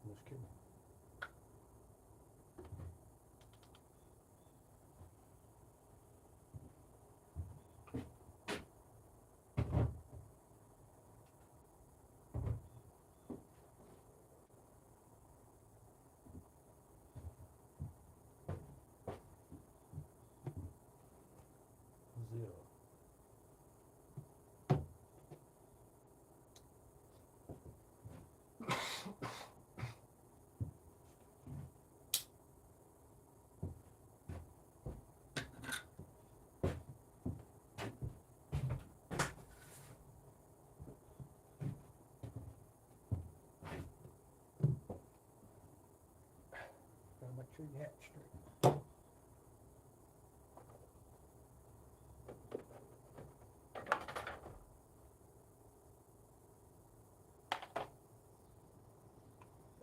Just kidding. Zero. Gotta make sure your hat's straight.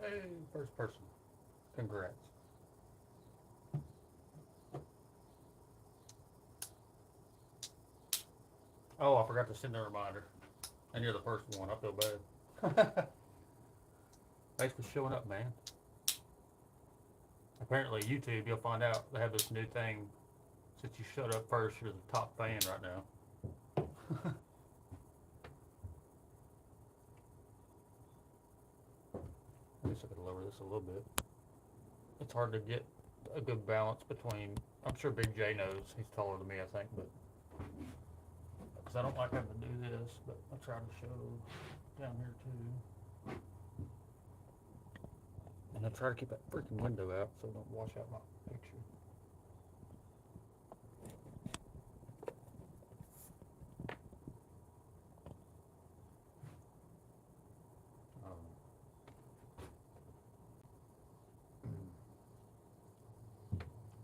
Hey, first person. Congrats. Oh, I forgot to send a reminder. And you're the first one. I feel bad. Thanks for showing up, man. Apparently, YouTube, you'll find out they have this new thing. Since you showed up first, you're the top fan right now. I guess I could lower this a little bit. It's hard to get a good balance between. I'm sure Big J knows. He's taller than me, I think, but because I don't like having to do this, but I try to show down here too. And I try to keep that freaking window out so it don't wash out my picture.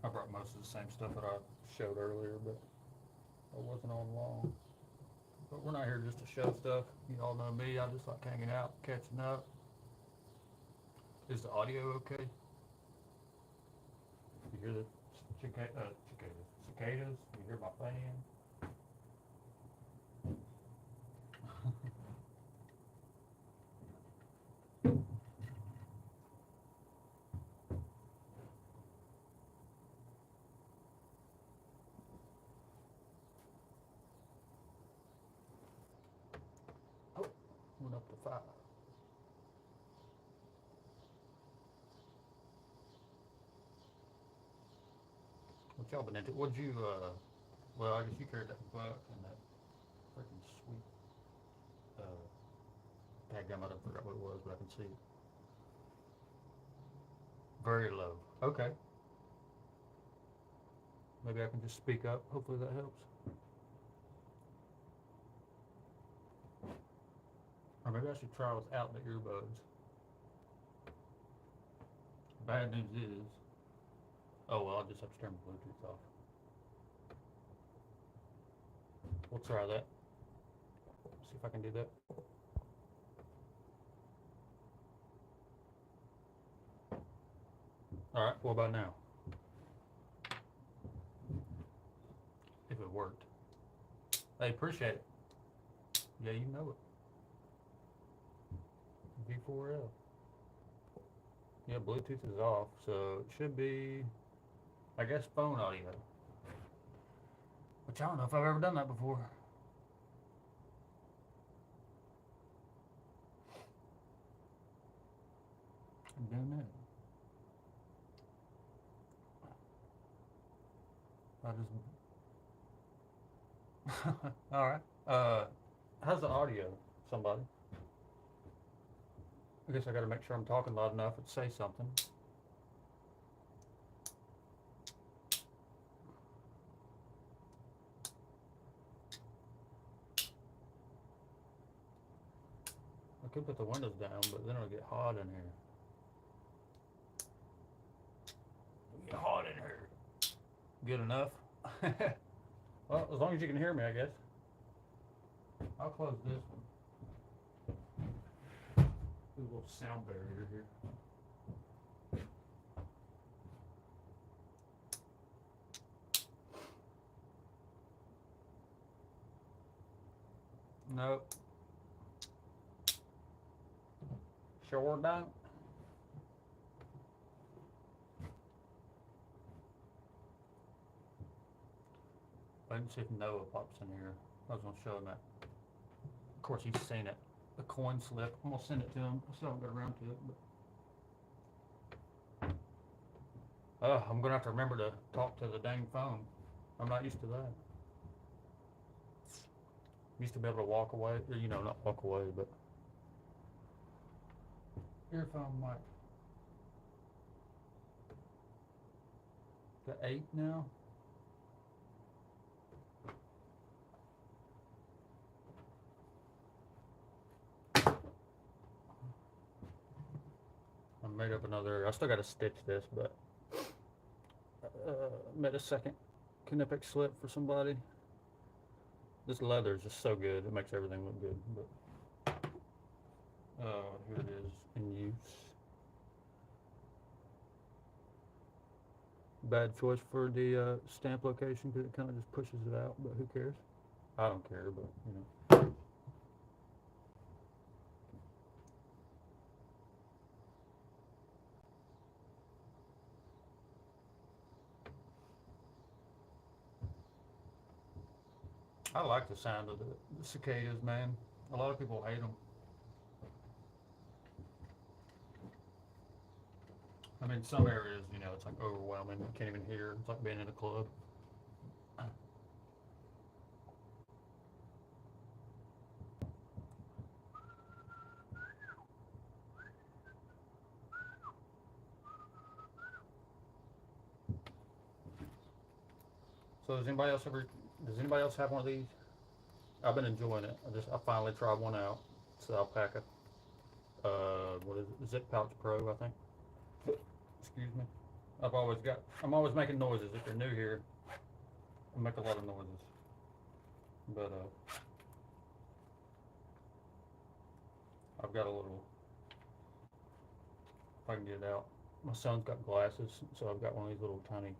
I brought most of the same stuff that I showed earlier, but I wasn't on long. But we're not here just to show stuff. You all know me. I just like hanging out, catching up. Is the audio okay? You hear the cicadas? You hear my fan? Oh, went up to 5. What y'all been into? What'd you, well, I guess you carried that buck and that freaking sweet, dadgum, I forgot what it was, but I can see it. Very low. Okay. Maybe I can just speak up. Hopefully that helps. Or maybe I should try without the earbuds. Bad news is, oh well, I'll just have to turn the Bluetooth off. We'll try that. See if I can do that. Alright, what about now? If it worked. Hey, appreciate it. Yeah, you know it. V4L. Yeah, Bluetooth is off, so it should be, I guess, phone audio. Which I don't know if I've ever done that before. I'm doing that. I just. Alright. How's the audio? Somebody? I guess I gotta make sure I'm talking loud enough and say something. I could put the windows down, but then it'll get hot in here. It'll get hot in here. Good enough? Well, as long as you can hear me, I guess. I'll close this one. Do a little sound barrier here. Nope. Sure don't. waiting to see if Noah pops in here. I was gonna show him that. Of course, he's seen it. The coin slip. I'm gonna send it to him. I still haven't got around to it, but I'm gonna have to remember to talk to the dang phone. I'm not used to that. Used to be able to walk away, or, you know, not walk away, but earphone mic. The 8 now. I made up another. I still got to stitch this, but made a second Knipex slip for somebody. This leather is just so good; it makes everything look good. But here it is in use. Bad choice for the stamp location because it kind of just pushes it out. But who cares? I don't care, but you know. I like the sound of the cicadas, man. A lot of people hate them. I mean, some areas, you know, it's like overwhelming. You can't even hear. It's like being in a club. So does anybody else have one of these? I've been enjoying it. I finally tried one out. It's the alpaca. What is it? Zip Pouch Pro, I think. Excuse me. I'm always making noises. If you're new here, I make a lot of noises. But I've got a little, if I can get it out. My son's got glasses, so I've got one of these little tiny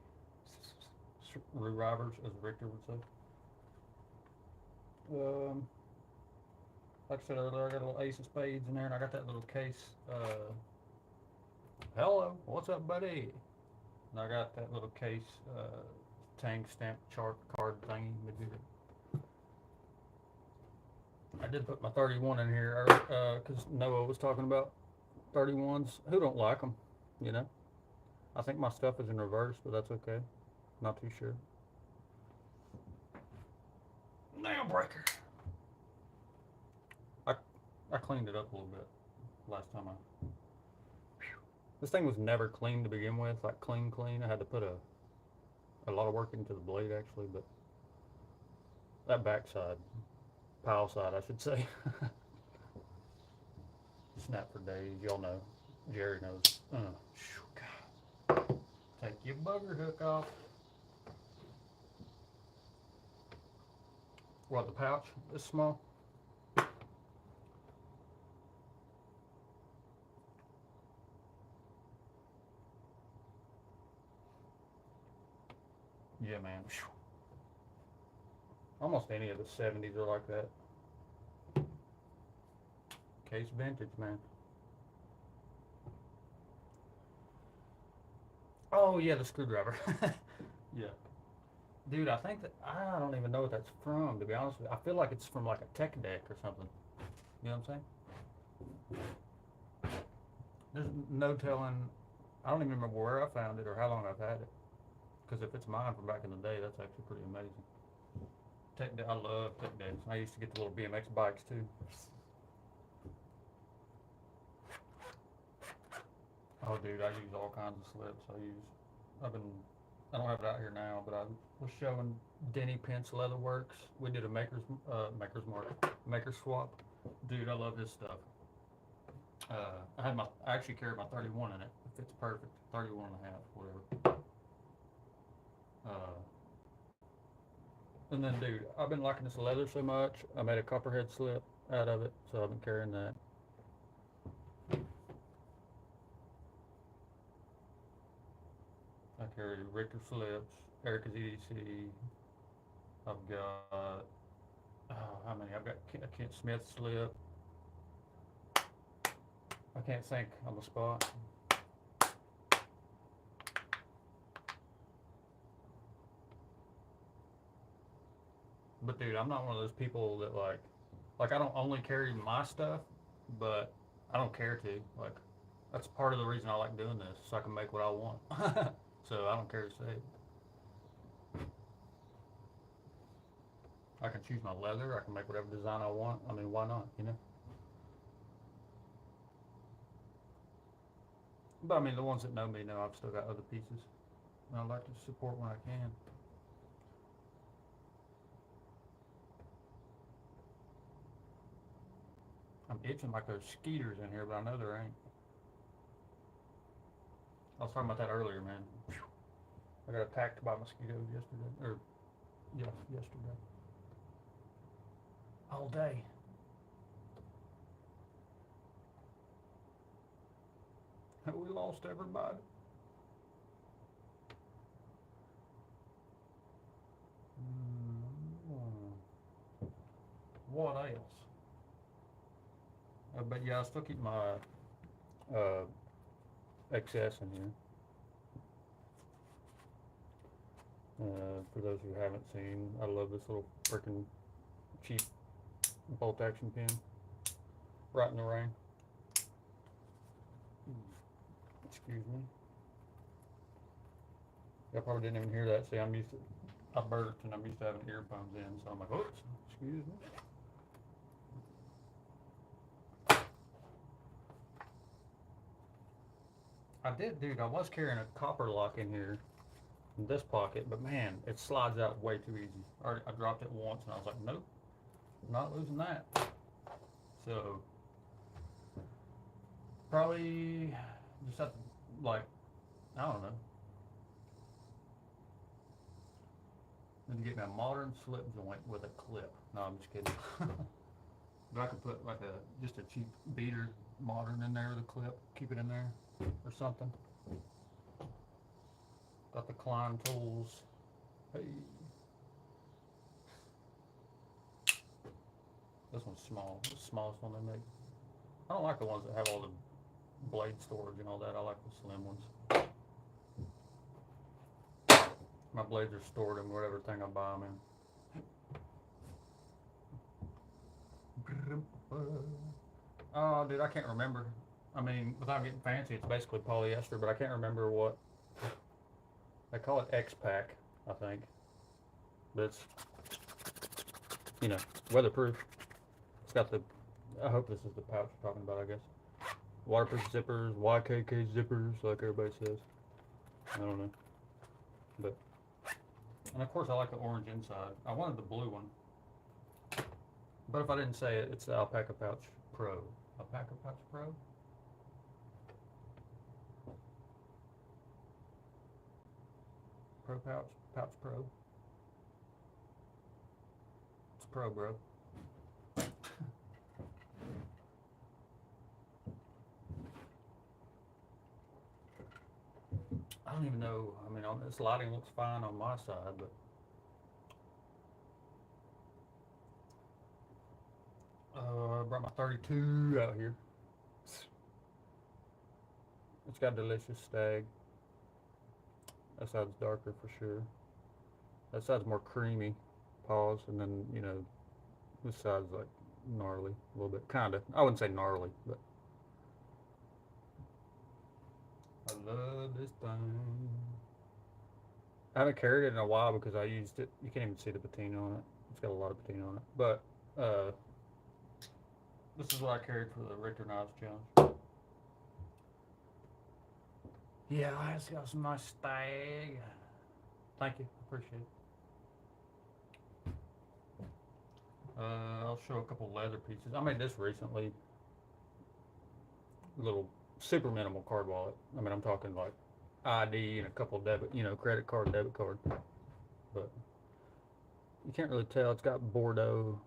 screwdrivers, as Victor would say. Like I said earlier, I got a little ace of spades in there, and I got that little case. Hello, what's up, buddy? And I got that little case, Tang stamp chart card thingy. I did put my 31 in here, because Noah was talking about 31s. Who don't like them, you know? I think my stuff is in reverse, but that's okay. Not too sure. Nail breaker. I cleaned it up a little bit last time This thing was never clean to begin with, like clean. I had to put a lot of work into the blade actually, but that backside, pile side I should say, snap for days, y'all know. Jerry knows. God. Take your bugger hook off. What, the pouch is small? Yeah, man. Almost any of the 70s are like that. Case vintage, man. Oh, yeah, the screwdriver. Yeah. Dude, I think I don't even know what that's from, to be honest with you. I feel like it's from like a tech deck or something. You know what I'm saying? There's no telling. I don't even remember where I found it or how long I've had it. Because if it's mine from back in the day, that's actually pretty amazing. I love tech decks. I used to get the little BMX bikes too. Oh, dude, I use all kinds of slips. I don't have it out here now, but I was showing Denny Pence Leatherworks. We did a maker's swap. Dude, I love his stuff. I actually carried my 31 in it. It fits perfect. 31 and a half, whatever. And then, dude, I've been liking this leather so much. I made a copperhead slip out of it, so I've been carrying that. I carry Richter slips, Erica's EDC. I've got, how many? I've got a Kent Smith slip. I can't think on the spot. But dude, I'm not one of those people that like I don't only carry my stuff, but I don't care to. Like that's part of the reason I like doing this, so I can make what I want. So I don't care to say. I can choose my leather. I can make whatever design I want. I mean, why not? You know. But I mean, the ones that know me know I've still got other pieces, and I like to support when I can. I'm itching like there's skeeters in here, but I know there ain't. I was talking about that earlier, man. I got attacked by mosquitoes yesterday, or yeah, yesterday. All day. We lost everybody. What else? But yeah, I still keep my uh, XS in here. For those who haven't seen, I love this little freaking cheap bolt action pin. Right in the rain. Excuse me. I probably didn't even hear that. See, I burped and I'm used to having earphones in, so I'm like, oops, excuse me. I did, dude. I was carrying a copper lock in here in this pocket, but man, it slides out way too easy. I dropped it once and I was like, nope, not losing that. So probably just have to, like, I don't know. Need to get me a modern slip joint with a clip. No, I'm just kidding. But I could put like just a cheap beater modern in there with a clip, keep it in there or something. Got the Klein tools. Hey. This one's small. It's the smallest one they make. I don't like the ones that have all the blade storage and all that. I like the slim ones. My blades are stored in whatever thing I buy them in. Oh, dude, I can't remember. I mean, without getting fancy, it's basically polyester, but I can't remember what. They call it X-Pack, I think. But it's, weatherproof. It's got the, I hope this is the pouch you're talking about, I guess. Waterproof zippers, YKK zippers, like everybody says. I don't know. But, and of course I like the orange inside. I wanted the blue one. But if I didn't say it, it's the Alpaca Pouch Pro. Alpaca Pouch Pro? Pro Pouch? Pouch Pro? It's Pro, bro. I don't even know. I mean, this lighting looks fine on my side, but I brought my 32 out here. It's got delicious stag. That side's darker for sure. That side's more creamy. Pause, and then this side's like gnarly a little bit, kinda. I wouldn't say gnarly, but I love this thing. I haven't carried it in a while because I used it. You can't even see the patina on it. It's got a lot of patina on it. But this is what I carried for the Richter Knives Challenge. Yeah, it's got some nice stag. Thank you, appreciate it. I'll show a couple leather pieces. I made this recently. Little super minimal card wallet. I mean, I'm talking like ID and a couple debit, credit card, debit card. But you can't really tell. It's got Bordeaux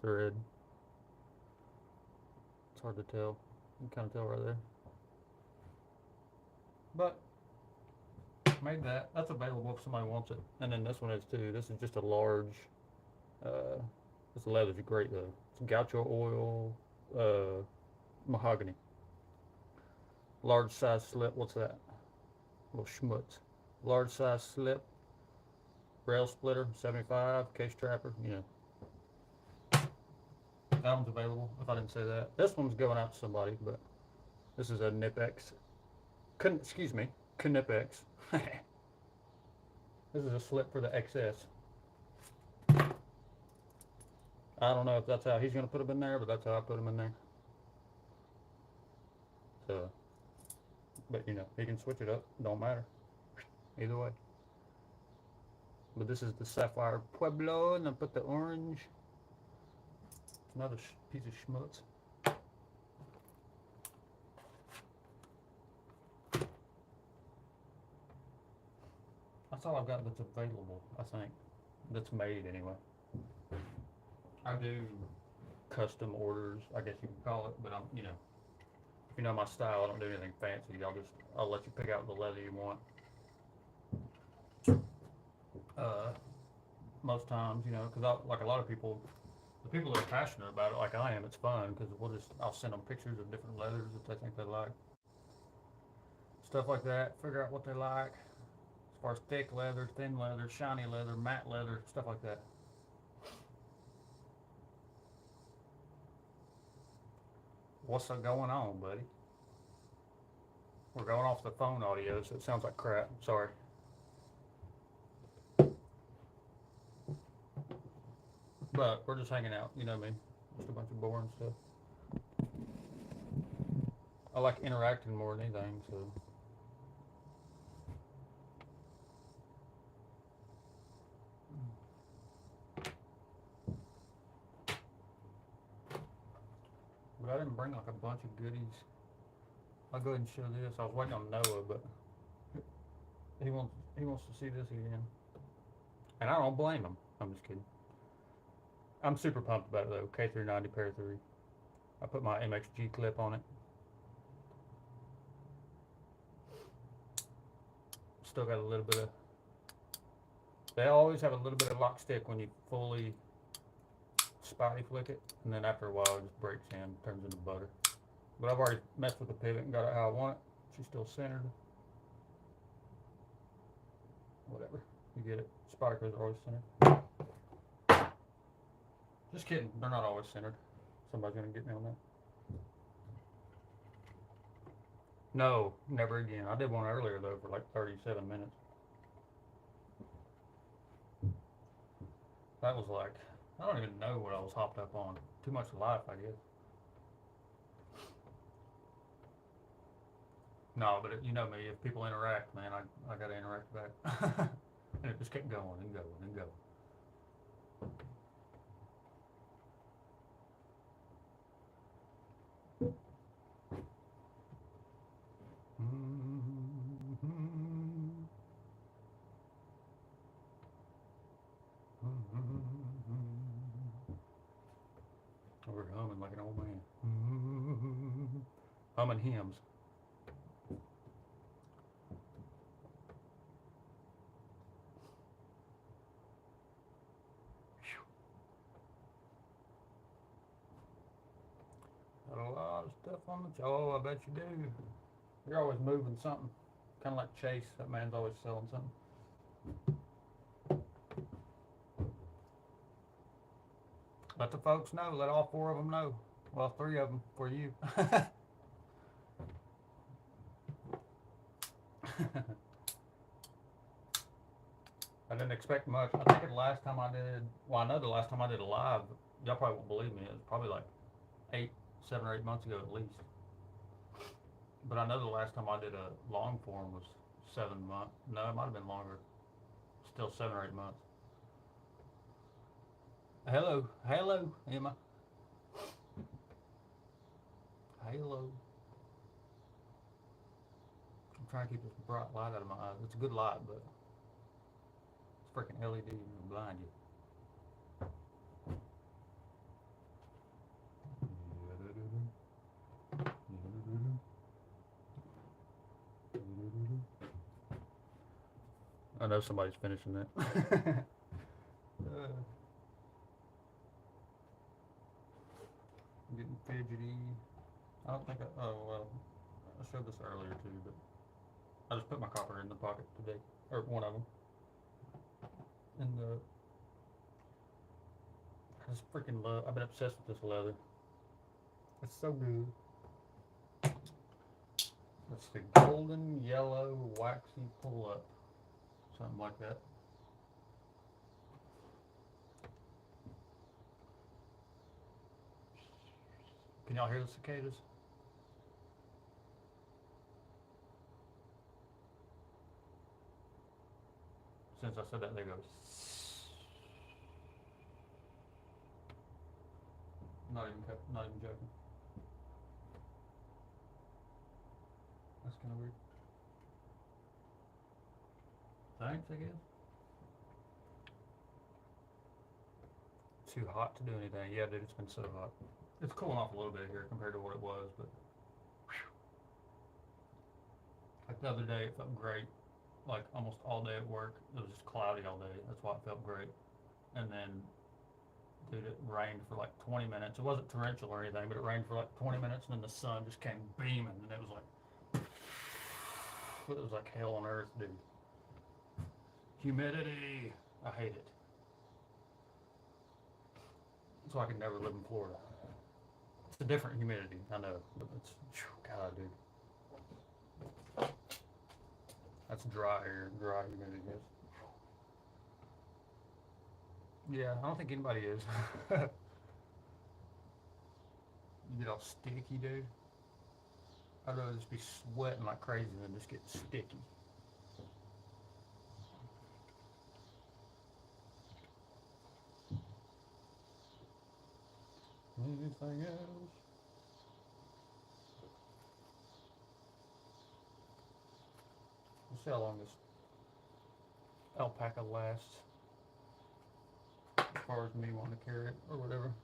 thread. It's hard to tell. You can kind of tell right there. But made that. That's available if somebody wants it. And then this one is too. This is just a large. This leather's great though. It's gaucho oil, mahogany. Large size slip. What's that? Little schmutz. Large size slip. Rail splitter, 75, case trapper, you know. That one's available, if I didn't say that. This one's going out to somebody, but this is a Nipex. Excuse me, Knipex. This is a slip for the XS. I don't know if that's how he's going to put them in there, but that's how I put them in there. So, but you know, he can switch it up. Don't matter. Either way. But this is the Sapphire Pueblo, and I put the orange. It's another piece of schmutz. That's all I've got that's available, I think. That's made anyway. I do custom orders, I guess you can call it, but I'm, you know, if you know my style, I don't do anything fancy. I'll let you pick out the leather you want. Most times, you know, because like a lot of people, the people that are passionate about it, like I am, it's fun because I'll send them pictures of different leathers that they think they like. Stuff like that, figure out what they like as far as thick leather, thin leather, shiny leather, matte leather, stuff like that. What's going on, buddy? We're going off the phone audio, so it sounds like crap. Sorry. But we're just hanging out, you know me. Just a bunch of boring stuff. I like interacting more than anything, so. But I didn't bring like a bunch of goodies. I'll go ahead and show this. I was waiting on Noah, but he wants to see this again. And I don't blame him. I'm just kidding. I'm super pumped about it though. K390 Pair 3. I put my MXG clip on it. Still got a little bit of. They always have a little bit of lock stick when you fully spotty flick it, and then after a while it just breaks in, turns into butter. But I've already messed with the pivot and got it how I want it. She's still centered. Whatever. You get it. Spikers are always centered. Just kidding. They're not always centered. Somebody's going to get me on that. No, never again. I did one earlier, though, for like 37 minutes. That was like, I don't even know what I was hopped up on. Too much life, I guess. No, but you know me. If people interact, man, I got to interact back. And it just kept going and going and going. We're humming like an old man. Humming hymns. Got a lot of stuff on the oh, I bet you do. You're always moving something. Kind of like Chase. That man's always selling something. Let the folks know. Let all 4 of them know. Well, 3 of them for you. I didn't expect much. I think the last time I did, well, I know the last time I did a live, y'all probably won't believe me, it was probably like 7 or 8 months ago at least. But I know the last time I did a long form was 7 months. No, it might have been longer. Still 7 or 8 months. Hello, Emma. Hello. I'm trying to keep this bright light out of my eyes. It's a good light, but it's freaking LED will blind you. I know somebody's finishing that. Getting fidgety. I don't think oh well, I showed this earlier too, but I just put my copper in the pocket today, or one of them. And I just freaking love, I've been obsessed with this leather. It's so good. It's the golden yellow waxy pull up. Something like that. Can y'all hear the cicadas? Since I said that, there goes. Not even joking. That's kind of weird. Thanks, I guess. Too hot to do anything. Yeah, dude, it's been so hot. It's cooling off a little bit here compared to what it was, but whew. Like the other day, it felt great. Like almost all day at work, it was just cloudy all day. That's why it felt great. And then, dude, it rained for like 20 minutes. It wasn't torrential or anything, but it rained for like 20 minutes, and then the sun just came beaming, and it was like hell on earth, dude. Humidity, I hate it. So I could never live in Florida. It's a different humidity, I know, but it's, God, dude. That's dry humidity, yes. Yeah, I don't think anybody is. You get all sticky, dude. I'd rather just be sweating like crazy than just get sticky. Anything else? We'll see how long this alpaca lasts. As far as me wanting to carry it or whatever.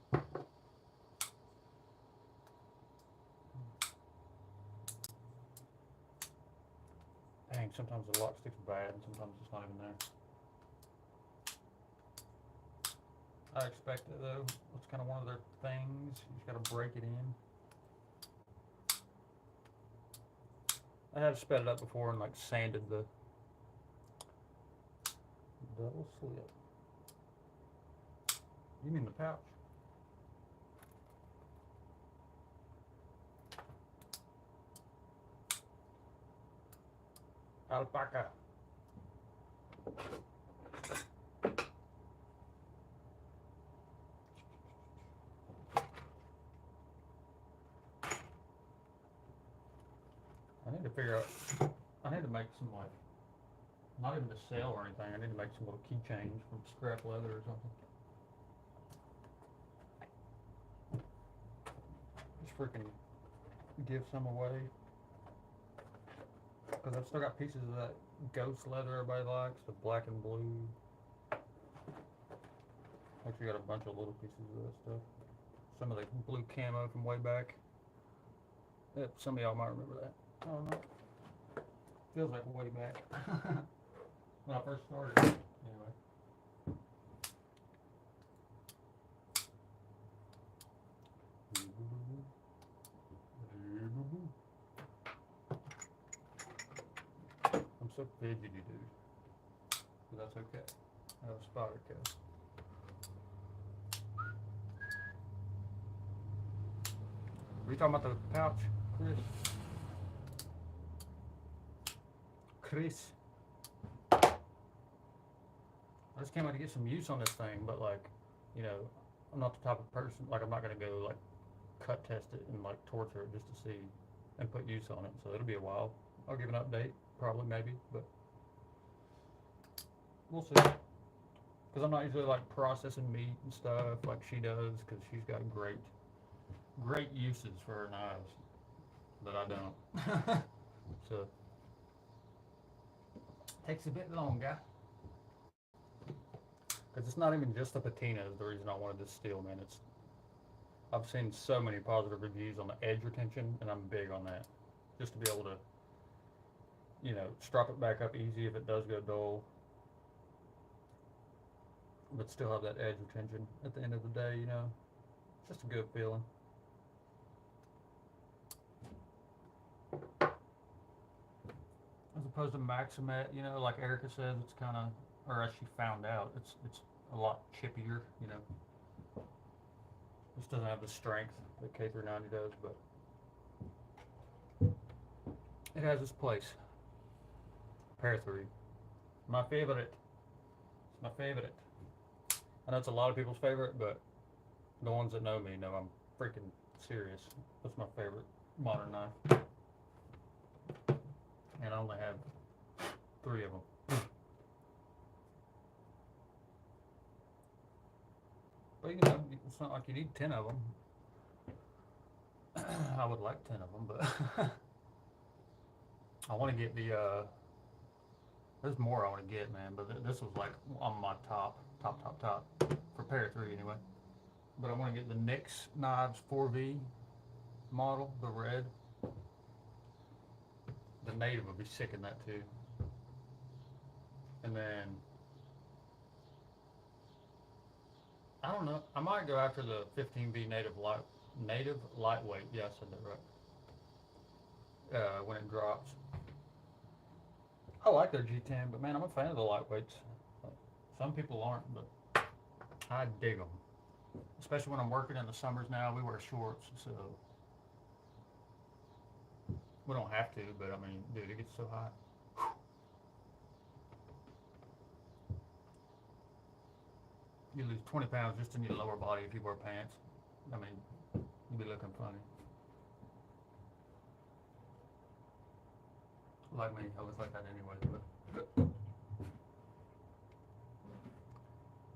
Dang, sometimes the lock stick's bad and sometimes it's not even there. I expect it though. It's kind of one of their things. You just gotta break it in. I have sped it up before and like sanded the double slip. You mean the pouch? Alpaca. I need to figure out, I need to make some like, not even to sell or anything, I need to make some little keychains from scrap leather or something. Just freaking give some away. Because I've still got pieces of that ghost leather everybody likes, the black and blue. Actually got a bunch of little pieces of that stuff. Some of the blue camo from way back. Yep, some of y'all might remember that. I don't know. Feels like way back. When I first started. Anyway. I'm so fidgety, dude. But that's okay. I have a spotter cast. Are you talking about the pouch, Chris? Chris? I just came out to get some use on this thing, but like, you know, I'm not the type of person, like I'm not gonna go like cut test it and like torture it just to see and put use on it. So it'll be a while. I'll give an update, probably, maybe, but we'll see. Because I'm not usually like processing meat and stuff like she does, because she's got great uses for her knives that I don't. So takes a bit longer. Because it's not even just the patina is the reason I wanted this steel, man. I've seen so many positive reviews on the edge retention, and I'm big on that. Just to be able to, you know, strap it back up easy if it does go dull, but still have that edge retention at the end of the day, you know. It's just a good feeling. As opposed to Maximet, you know, like Erica says, it's kind of or as she found out, it's a lot chippier, you know. This doesn't have the strength that K390 does, but it has its place. Pair 3. My favorite. It's my favorite. I know it's a lot of people's favorite, but the ones that know me know I'm freaking serious. That's my favorite modern knife. And I only have 3 of them. But you know, it's not like you need 10 of them. I would like 10 of them, but I want to get the, there's more I want to get, man, but this was like on my top for pair 3 anyway. But I want to get the NYX Knives 4V model, the red. The native would be sick in that too. And then I don't know. I might go after the 15V native lightweight. Yeah, I said that right. When it drops. I like their G10, but man, I'm a fan of the lightweights. Some people aren't, but I dig them. Especially when I'm working in the summers now. We wear shorts, so we don't have to, but I mean, dude, it gets so hot. You lose 20 pounds just in your lower body if you wear pants. I mean, you'd be looking funny. Like me, I was like that anyway.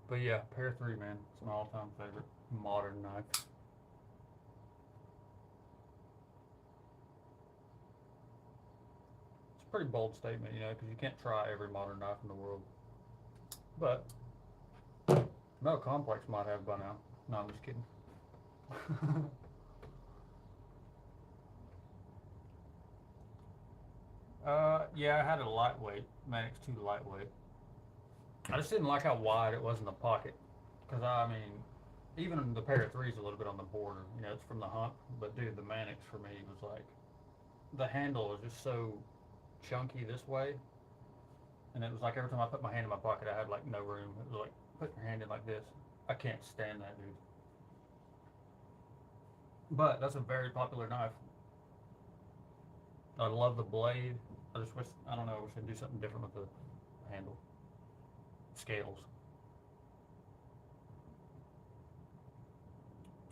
But yeah, pair 3, man. It's my all-time favorite modern knife. It's a pretty bold statement, you know, because you can't try every modern knife in the world. But no complex might have by now. No, I'm just kidding. Yeah, I had a lightweight, Manix 2 lightweight. I just didn't like how wide it was in the pocket. Because, I mean, even the pair 3 is a little bit on the border. You know, it's from the hump. But, dude, the Manix for me was like, the handle was just so chunky this way. And it was like every time I put my hand in my pocket, I had like no room. It was like, put your hand in like this. I can't stand that, dude. But that's a very popular knife. I love the blade. I just wish, I don't know, I wish I'd do something different with the handle. Scales.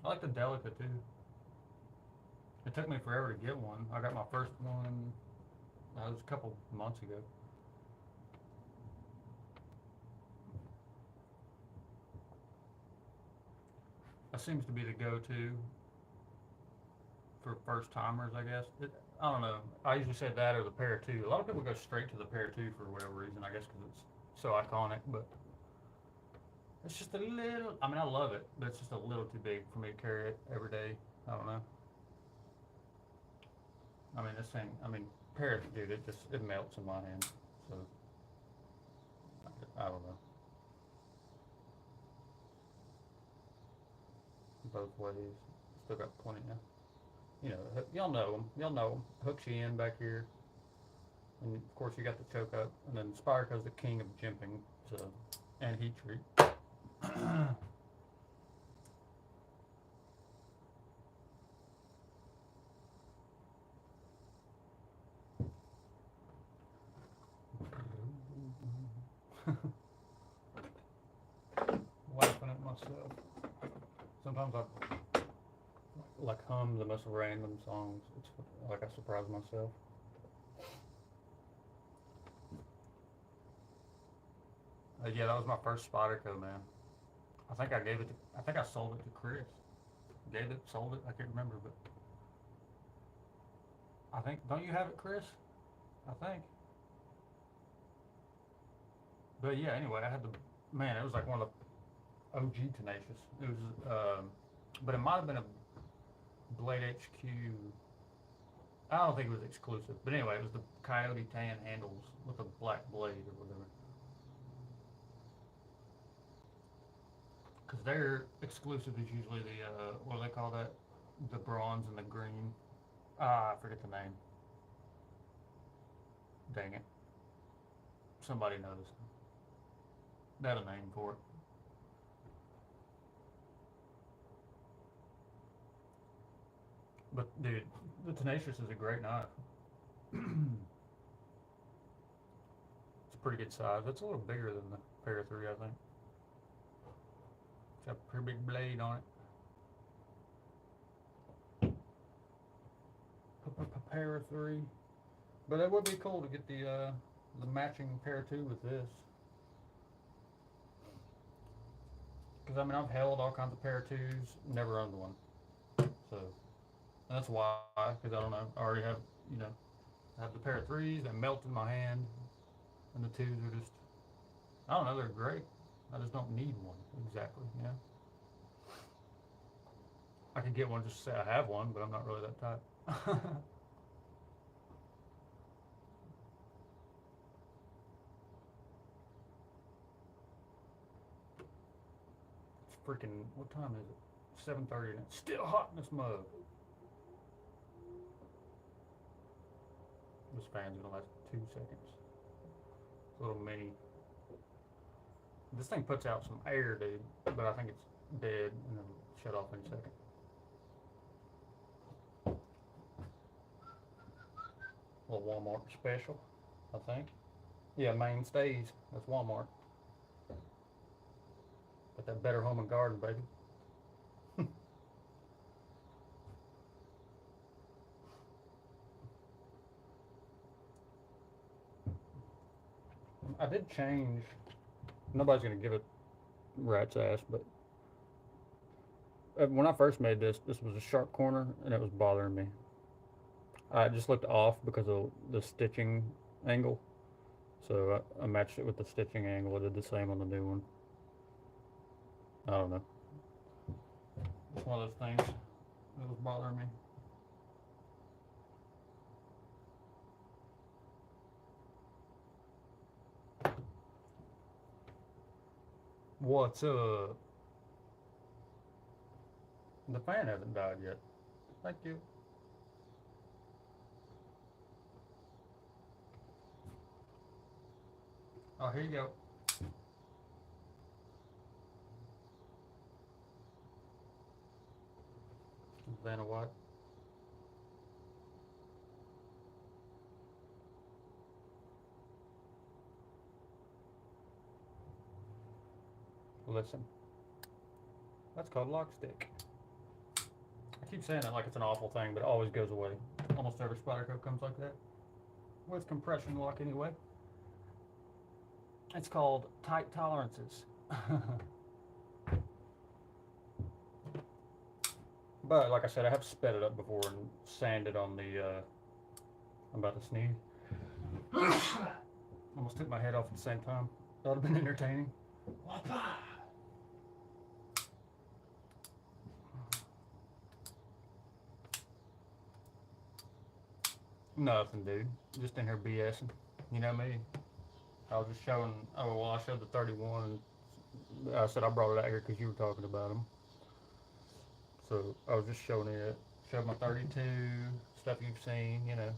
I like the Delica too. It took me forever to get one. I got my first one, that was a couple months ago. That seems to be the go-to for first timers, I guess. I don't know. I usually say that or the pair 2. A lot of people go straight to the pair 2 for whatever reason. I guess because it's so iconic, but it's just a little. I mean, I love it, but it's just a little too big for me to carry it every day. I don't know. I mean, this thing. I mean, pair, dude, it melts in my hand. So I don't know. Both ways. Still got plenty now. You know, y'all know them. Y'all know them. Hooks you in back here. And of course you got the choke up. And then Spyderco's the king of jimping. So, and heat treat. Laughing at myself. Sometimes I like hum the most random songs. It's like I surprise myself. Yeah, that was my first Spyderco, man. I think I sold it to Chris. Gave it, sold it, I can't remember, but I think, don't you have it, Chris? I think. But yeah, anyway, I had the, man, it was like one of the OG Tenacious. It was, but it might have been a Blade HQ. I don't think it was exclusive, but anyway, it was the Coyote tan handles with a black blade or whatever. Because their exclusive is usually the, what do they call that? The bronze and the green. I forget the name. Dang it. Somebody knows. That a name for it. But dude, the Tenacious is a great knife. It's a pretty good size. It's a little bigger than the Para 3, I think. It's got a pretty big blade on it. Para 3. But it would be cool to get the matching Para 2 with this. Because I mean, I've held all kinds of Para 2s, never owned one. So that's why, because I don't know, I already have, you know, I have the Para 3s that melt in my hand, and the 2s are just, I don't know, they're great. I just don't need one exactly, you know. I could get one just to say I have one, but I'm not really that type. It's freaking, what time is it? 7:30 and it's still hot in this mug. This fan's gonna last 2 seconds. It's a little mini. This thing puts out some air, dude, but I think it's dead and it'll shut off any second. A little Walmart special, I think. Yeah, Mainstays. That's Walmart. Got that Better Home and Garden, baby. I did change. Nobody's gonna give it rat's ass, but when I first made this was a sharp corner and it was bothering me. I just looked off because of the stitching angle, so I matched it with the stitching angle. I did the same on the new one. I don't know. It's one of those things that was bothering me. What's up? The fan hasn't died yet. Thank you. Oh, here you go. Vanna White. Listen. That's called lock stick. I keep saying that like it's an awful thing, but it always goes away. Almost every Spyderco comes like that. With compression lock anyway. It's called tight tolerances. But like I said, I have sped it up before and sanded on the I'm about to sneeze. Almost took my head off at the same time. That would have been entertaining. Nothing, dude. Just in here BSing. You know me. I was just showing, oh, well, I showed the 31. I said I brought it out here because you were talking about them. So I was just showing it. Showed my 32, stuff you've seen, you know.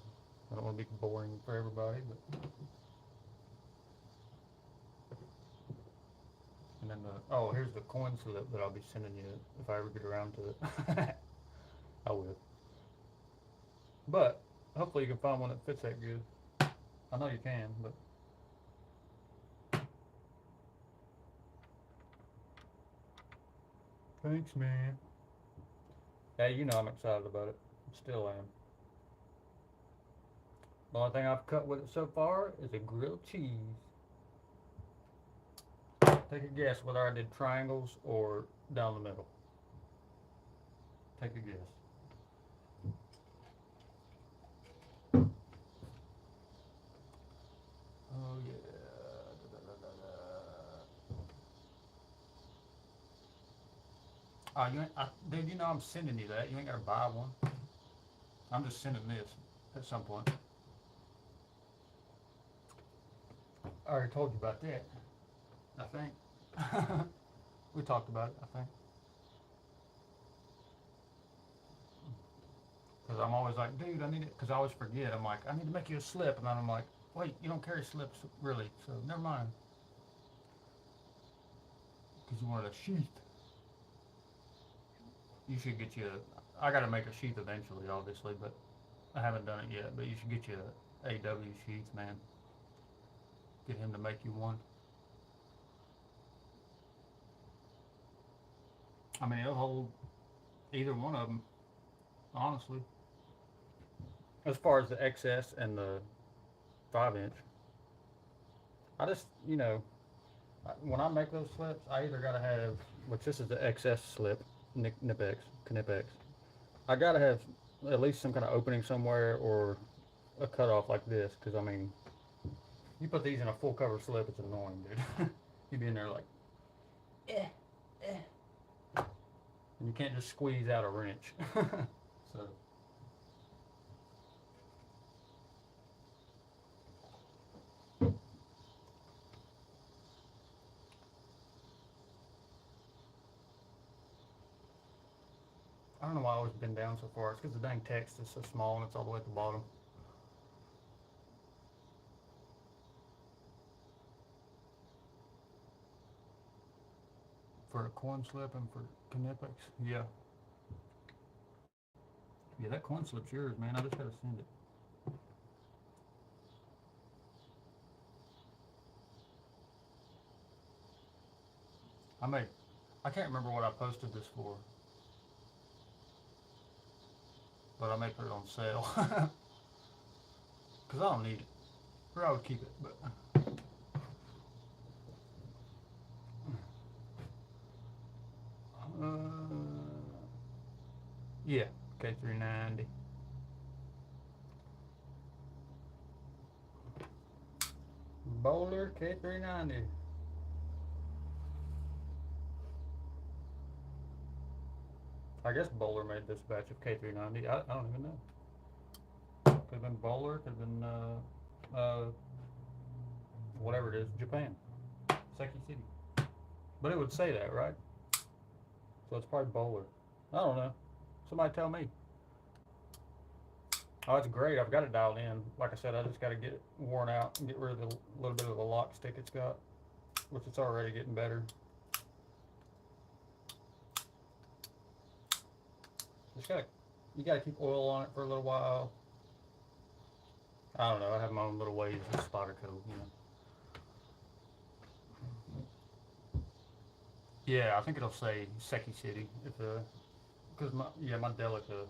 I don't want to be boring for everybody, but. And then oh, here's the coin slip that I'll be sending you if I ever get around to it. I will. But hopefully you can find one that fits that good. I know you can, but. Thanks, man. Yeah, you know I'm excited about it. Still am. The only thing I've cut with it so far is a grilled cheese. Take a guess whether I did triangles or down the middle. Take a guess. Oh yeah. Oh, you ain't, dude, you know I'm sending you that. You ain't gotta buy one. I'm just sending this at some point. I already told you about that. I think. We talked about it, I think. Because I'm always like, dude, I need it. Because I always forget. I'm like, I need to make you a slip. And then I'm like, wait, you don't carry slips, really. So never mind. because you wanted a sheath. You should get you I gotta make a sheath eventually, obviously, but I haven't done it yet. But you should get you a AW sheath, man. Get him to make you one. I mean, it'll hold either one of them, honestly. As far as the XS and the 5 inch, I just, when I make those slips, I either gotta have, which this is the XS slip, Knip X. I gotta have at least some kind of opening somewhere or a cutoff like this, because I mean, you put these in a full cover slip, it's annoying, dude. You'd be in there like, and you can't just squeeze out a wrench. So. I don't know why I always been down so far. It's because the dang text is so small and it's all the way at the bottom. For a coin slip and for Knipex, yeah. Yeah, that coin slip's yours, man. I just gotta send it. I can't remember what I posted this for, but I may put it on sale. Because I don't need it. Or I would keep it, but. Yeah, K390. Bowler K390. I guess Bowler made this batch of K390. I don't even know. Could have been Bowler, could have been whatever it is, Japan. Seki City. But it would say that, right? So it's probably Bowler. I don't know. Somebody tell me. Oh, it's great. I've got it dialed in. Like I said, I just got to get it worn out and get rid of the little bit of the lock stick it's got, which it's already getting better. You gotta keep oil on it for a little while. I don't know. I have my own little ways with Spyderco, Yeah, I think it'll say Seki City if because my Delica,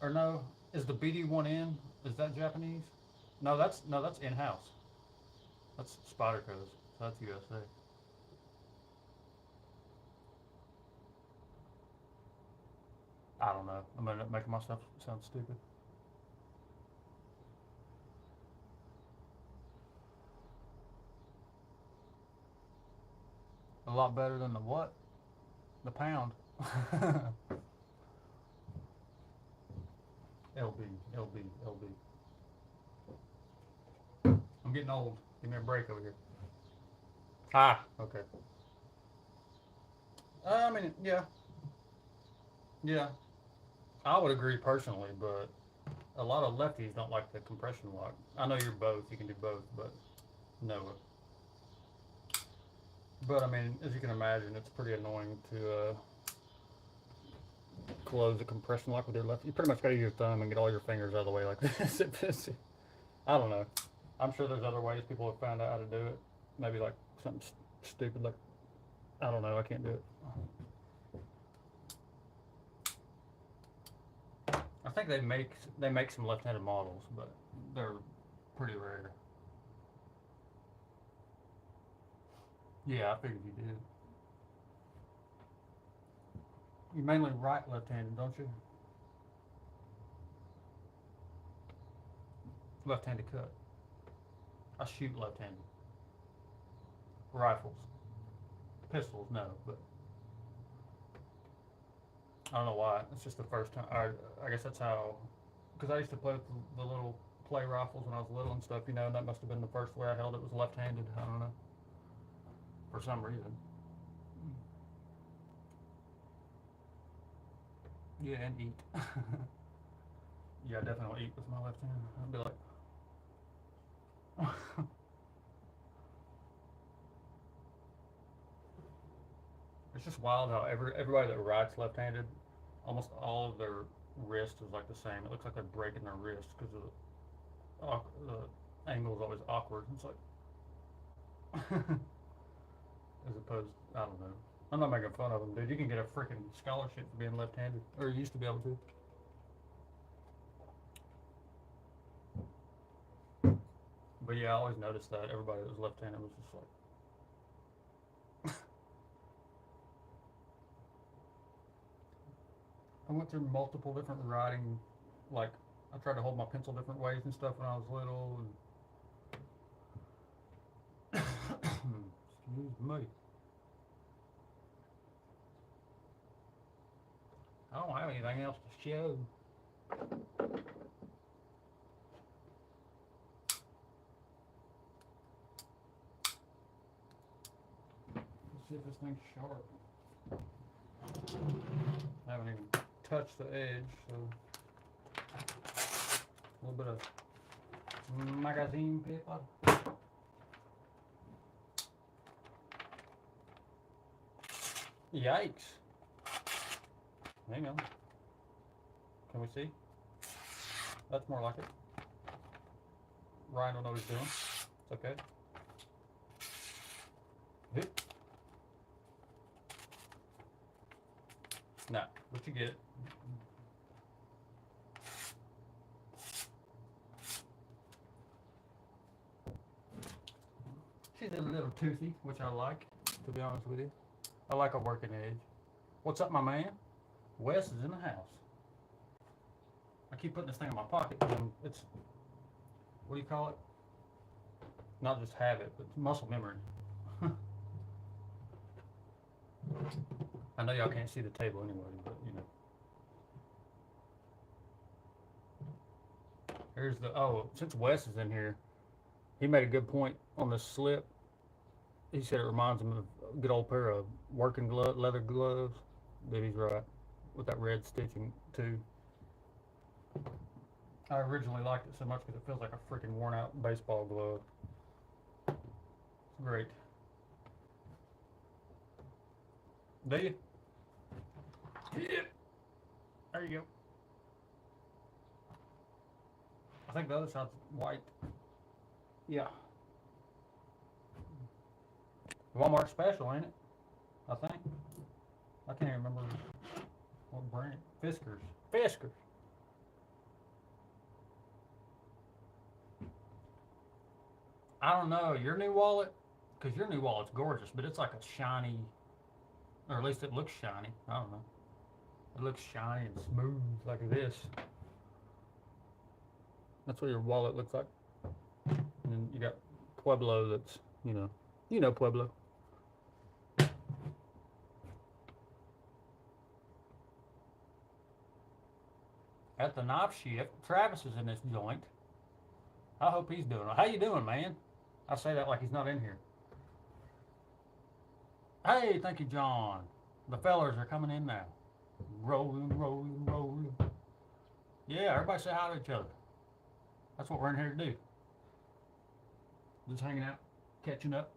or no, is the BD one in? Is that Japanese? No, that's in house. That's Spyderco's. So that's USA. I don't know. I'm gonna make myself sound stupid. A lot better than the what? The pound. LB, LB, LB. I'm getting old. Give me a break over here. Ah, okay. I mean, yeah, yeah. I would agree personally, but a lot of lefties don't like the compression lock. I know you're both. You can do both, but no. But I mean, as you can imagine, it's pretty annoying to close the compression lock with your left. You pretty much got to use your thumb and get all your fingers out of the way like this. I don't know. I'm sure there's other ways people have found out how to do it. Maybe like something stupid like, I don't know. I can't do it. I think they make some left-handed models, but they're pretty rare. Yeah, I figured you did. You mainly right left-handed, don't you? Left-handed cut. I shoot left-handed. Rifles. Pistols, no, but I don't know why. It's just the first time. I guess that's how. Because I used to play with the little play rifles when I was little and stuff, and that must have been the first way I held it was left-handed. I don't know. For some reason. Yeah, and eat. Yeah, I definitely eat with my left hand. I'd be like. It's just wild how everybody that writes left-handed, almost all of their wrist is like the same. It looks like they're breaking their wrist because the angle is always awkward. It's like, as opposed, I don't know. I'm not making fun of them, dude. You can get a freaking scholarship for being left-handed, or you used to be able to. But yeah, I always noticed that everybody that was left-handed was just like. I went through multiple different writing, like I tried to hold my pencil different ways and stuff when I was little. And excuse me. I don't have anything else to show. Let's see if this thing's sharp. I haven't even touched the edge, so a little bit of magazine paper. Yikes. Hang on. Can we see? That's more like it. Ryan don't know what he's doing. It's okay. Hit. Nah, but you get it. She's a little toothy, which I like, to be honest with you. I like a working edge. What's up, my man? Wes is in the house. I keep putting this thing in my pocket, and it's, what do you call it? Not just habit, but muscle memory. I know y'all can't see the table anyway, but you know. Here's the, oh, since Wes is in here, he made a good point on the slip. He said it reminds him of a good old pair of working leather gloves. But he's right, with that red stitching too. I originally liked it so much because it feels like a freaking worn out baseball glove. It's great. Do you? Yeah. There you go. I think the other side's white. Yeah. Walmart special, ain't it? I think. I can't even remember what brand. Fiskars. Fiskars. I don't know. Your new wallet? Because your new wallet's gorgeous, but it's like a shiny, or at least it looks shiny. I don't know. It looks shiny and smooth like this. That's what your wallet looks like. And then you got Pueblo that's, you know Pueblo. At the knife shift, Travis is in this joint. I hope he's doing it. How you doing, man? I say that like he's not in here. Hey, thank you, John. The fellers are coming in now. Rolling, rolling, rolling. Yeah, everybody say hi to each other. That's what we're in here to do. Just hanging out, catching up.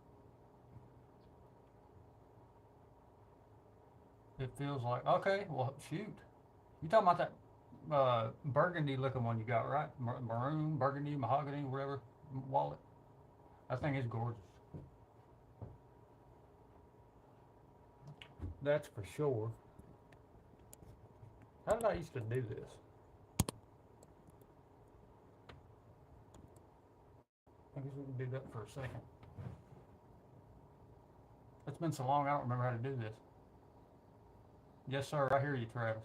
It feels like, okay, well, shoot. You talking about that burgundy looking one you got, right? Maroon, burgundy, mahogany, whatever wallet. That thing is gorgeous. That's for sure. How did I used to do this? I guess we can do that for a second. It's been so long I don't remember how to do this. Yes, sir. I hear you, Travis.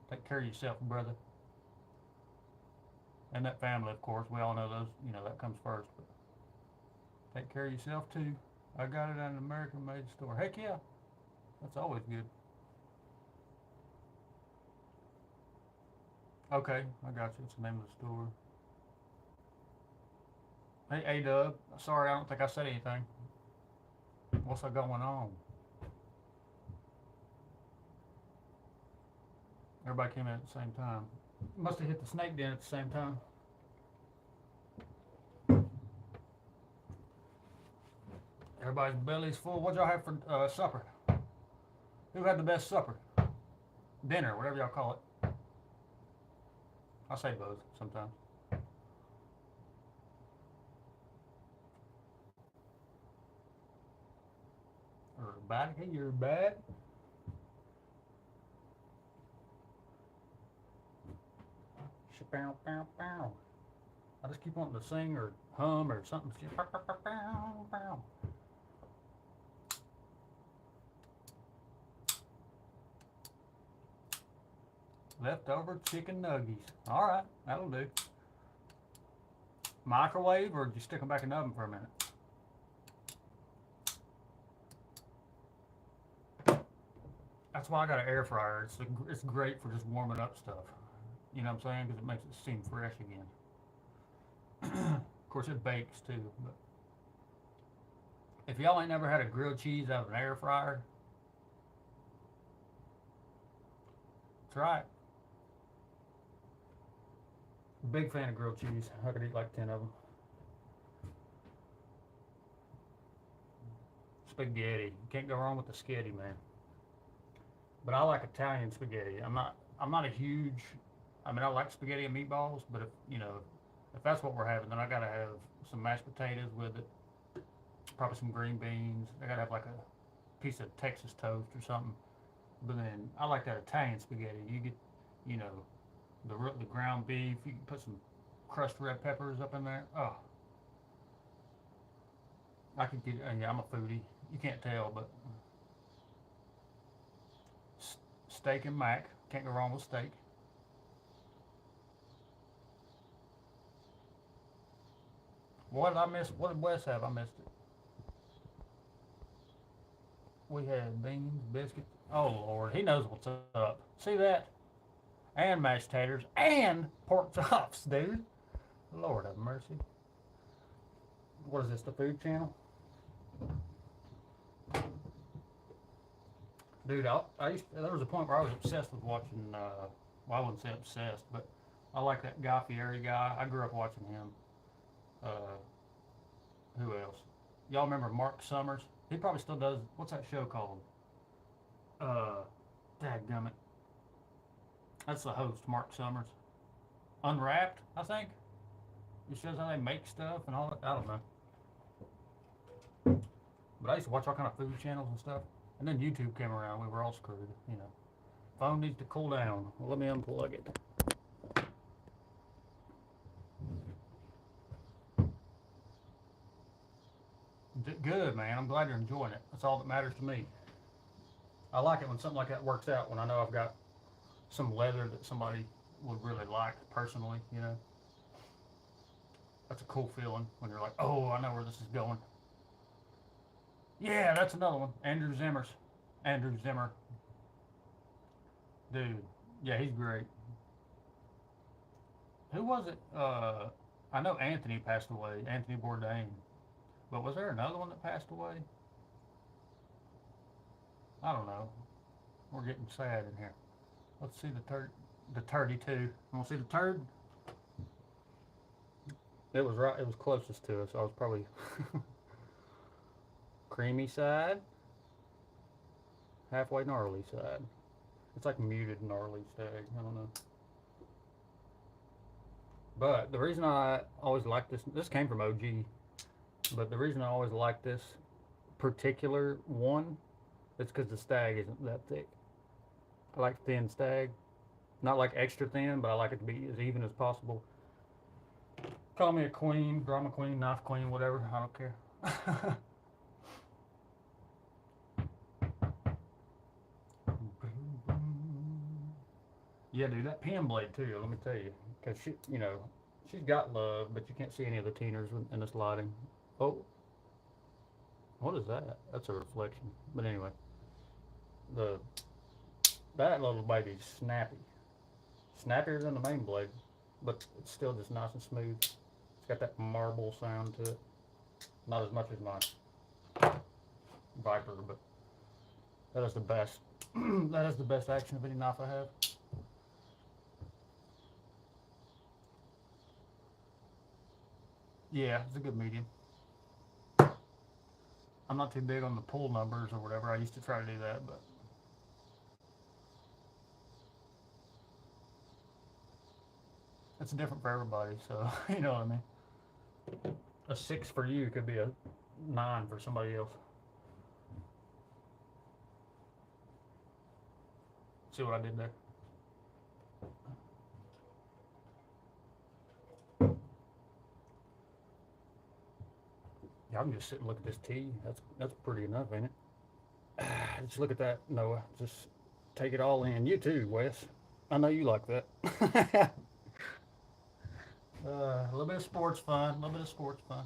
Take care of yourself, brother. And that family, of course. We all know those, that comes first. But take care of yourself, too. I got it at an American-made store. Heck yeah. That's always good. Okay, I got you. It's the name of the store. Hey, A-Dub. Sorry, I don't think I said anything. What's going on? Everybody came in at the same time. Must have hit the snake den at the same time. Everybody's belly's full. What y'all have for supper? Who had the best supper? Dinner, whatever y'all call it. I say both sometimes. Everybody, you're bad. I just keep wanting to sing or hum or something. Leftover chicken nuggies. All right, that'll do. Microwave, or just stick them back in the oven for a minute? That's why I got an air fryer. It's great for just warming up stuff. You know what I'm saying? Because it makes it seem fresh again. Of course, it bakes too. But if y'all ain't never had a grilled cheese out of an air fryer, try it. Big fan of grilled cheese. I could eat like 10 of them. Spaghetti. You can't go wrong with the sketty, man. But I like Italian spaghetti. I'm not a huge. I mean, I like spaghetti and meatballs, but if that's what we're having, then I gotta have some mashed potatoes with it. Probably some green beans. I gotta have like a piece of Texas toast or something. But then I like that Italian spaghetti. You get, the ground beef. You can put some crushed red peppers up in there. Oh, I could get. Yeah, I'm a foodie. You can't tell, but steak and mac. Can't go wrong with steak. What did I miss? What did Wes have? I missed it. We had beans, biscuits. Oh Lord, he knows what's up. See that? And mashed taters and pork chops, dude. Lord have mercy. What is this? The Food Channel? Dude, there was a point where I was obsessed with watching. Well, I wouldn't say obsessed, but I like that Guy Fieri guy. I grew up watching him. Who else? Y'all remember Mark Summers? He probably still does. What's that show called? Dadgummit. That's the host, Mark Summers. Unwrapped, I think. It shows how they make stuff and all that. I don't know. But I used to watch all kind of food channels and stuff. And then YouTube came around. We were all screwed, Phone needs to cool down. Well, let me unplug it. Good, man. I'm glad you're enjoying it. That's all that matters to me. I like it when something like that works out, when I know I've got some leather that somebody would really like personally, That's a cool feeling when you're like, oh, I know where this is going. Yeah, that's another one. Andrew Zimmer. Dude. Yeah, he's great. Who was it? I know Anthony passed away. Anthony Bourdain. But was there another one that passed away? I don't know. We're getting sad in here. Let's see the 32. Want to see the turd? It was right. It was closest to us. I was probably creamy side, halfway gnarly side. It's like muted gnarly stag. I don't know. But the reason I always like this came from OG. But the reason I always like this particular one, it's because the stag isn't that thick. I like thin stag. Not like extra thin, but I like it to be as even as possible. Call me a queen, drama queen, knife queen, whatever. I don't care. Yeah, dude, that pen blade too, let me tell you. Because she's got love, but you can't see any of the teeners in this lighting. Oh, what is that? That's a reflection. But anyway, that little baby's snappy. Snappier than the main blade, but it's still just nice and smooth. It's got that marble sound to it. Not as much as my Viper, but that is the best. That is the best action of any knife I have. Yeah, it's a good medium. I'm not too big on the pull numbers or whatever. I used to try to do that, but it's different for everybody, so you know what I mean. A 6 for you could be a 9 for somebody else. See what I did there? Yeah, I can just sit and look at this tee. That's pretty enough, ain't it? Just look at that, Noah. Just take it all in. You too, Wes. I know you like that. A little bit of sports fun. A little bit of sports fun.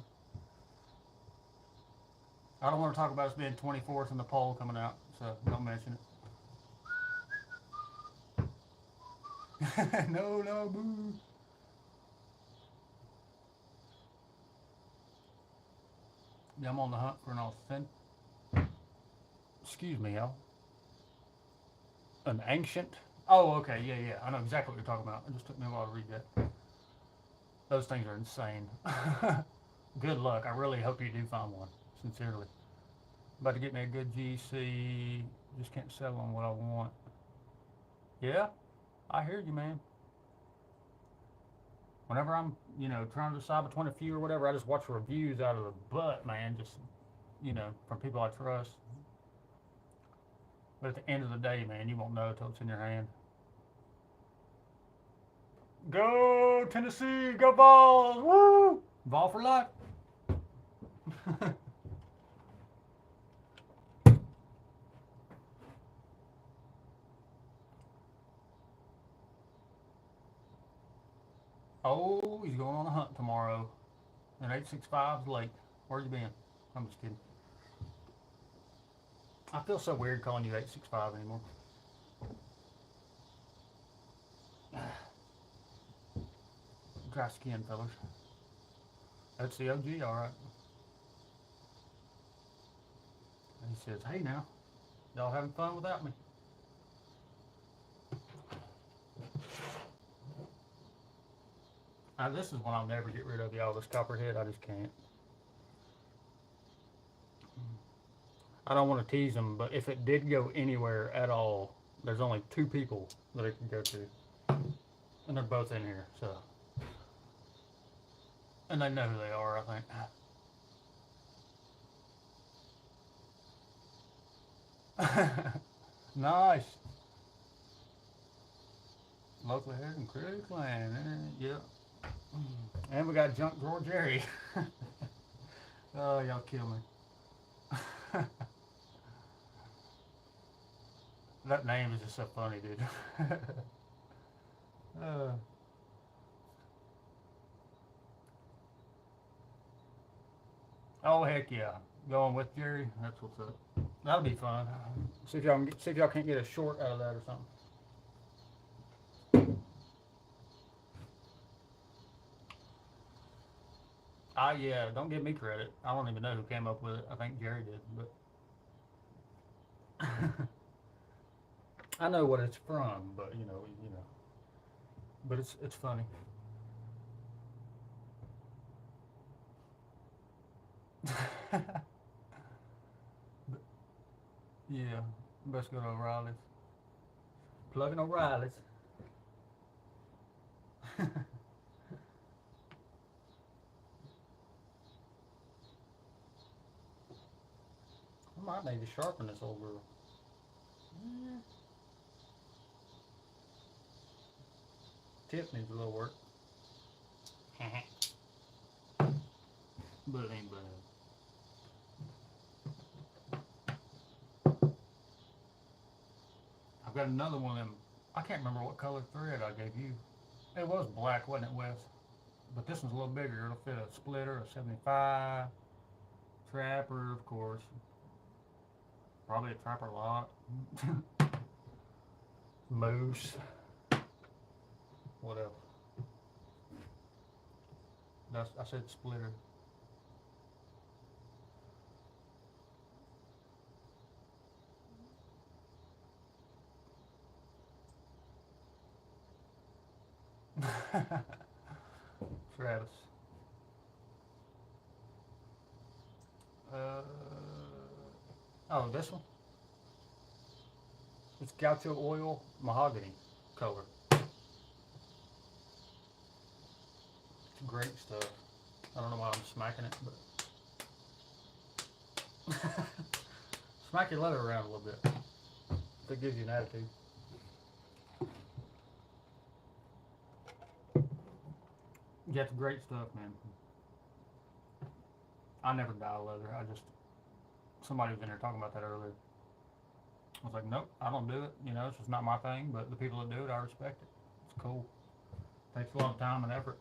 I don't want to talk about us being 24th in the poll coming out, so don't mention it. No, no, boo. Yeah, I'm on the hunt for an authentic. Excuse me, y'all. An ancient. Oh, okay, yeah. I know exactly what you're talking about. It just took me a while to read that. Those things are insane. Good luck. I really hope you do find one. Sincerely. About to get me a good GC. Just can't settle on what I want. Yeah, I hear you, man. Whenever I'm, trying to decide between a few or whatever, I just watch reviews out of the butt, man. Just, from people I trust. But at the end of the day, man, you won't know until it's in your hand. Go Tennessee, go Vols, woo! Vol for life. Oh, he's going on a hunt tomorrow. An 865's late. Where you been? I'm just kidding. I feel so weird calling you 865 anymore. Dry skin, fellas. That's the OG, alright. He says, hey now, y'all having fun without me? This is one I'll never get rid of, y'all. This copperhead, I just can't. I don't want to tease them, but if it did go anywhere at all, there's only 2 people that it can go to. And they're both in here, so. And they know who they are, I think. Nice. Local head and critic land. Yep. And we got Junk Drawer Jerry. Oh, y'all kill me. That name is just so funny, dude. Oh, heck yeah. Going with Jerry. That's what's up. That'll be fun. See if y'all can't get a short out of that or something. Yeah, don't give me credit. I don't even know who came up with it. I think Jerry did, but I know what it's from, but but it's funny. Yeah, best go to O'Reilly's. Plugging O'Reilly's. I might need to sharpen this old girl. Yeah. Tip needs a little work. But it ain't bad. I've got another one of them. I can't remember what color thread I gave you. It was black, wasn't it, Wes? But this one's a little bigger. It'll fit a splitter, a 75. Trapper, of course. Probably a trapper lot. Moose. What else? I said splitter. Travis. Oh, this one? It's gaucho oil mahogany color. It's great stuff. I don't know why I'm smacking it, but smack your leather around a little bit. That gives you an attitude. Yeah, it's great stuff, man. I never dye leather. Somebody was in there talking about that earlier. I was like, nope, I don't do it. You know, it's just not my thing. But the people that do it, I respect it. It's cool. Takes a lot of time and effort.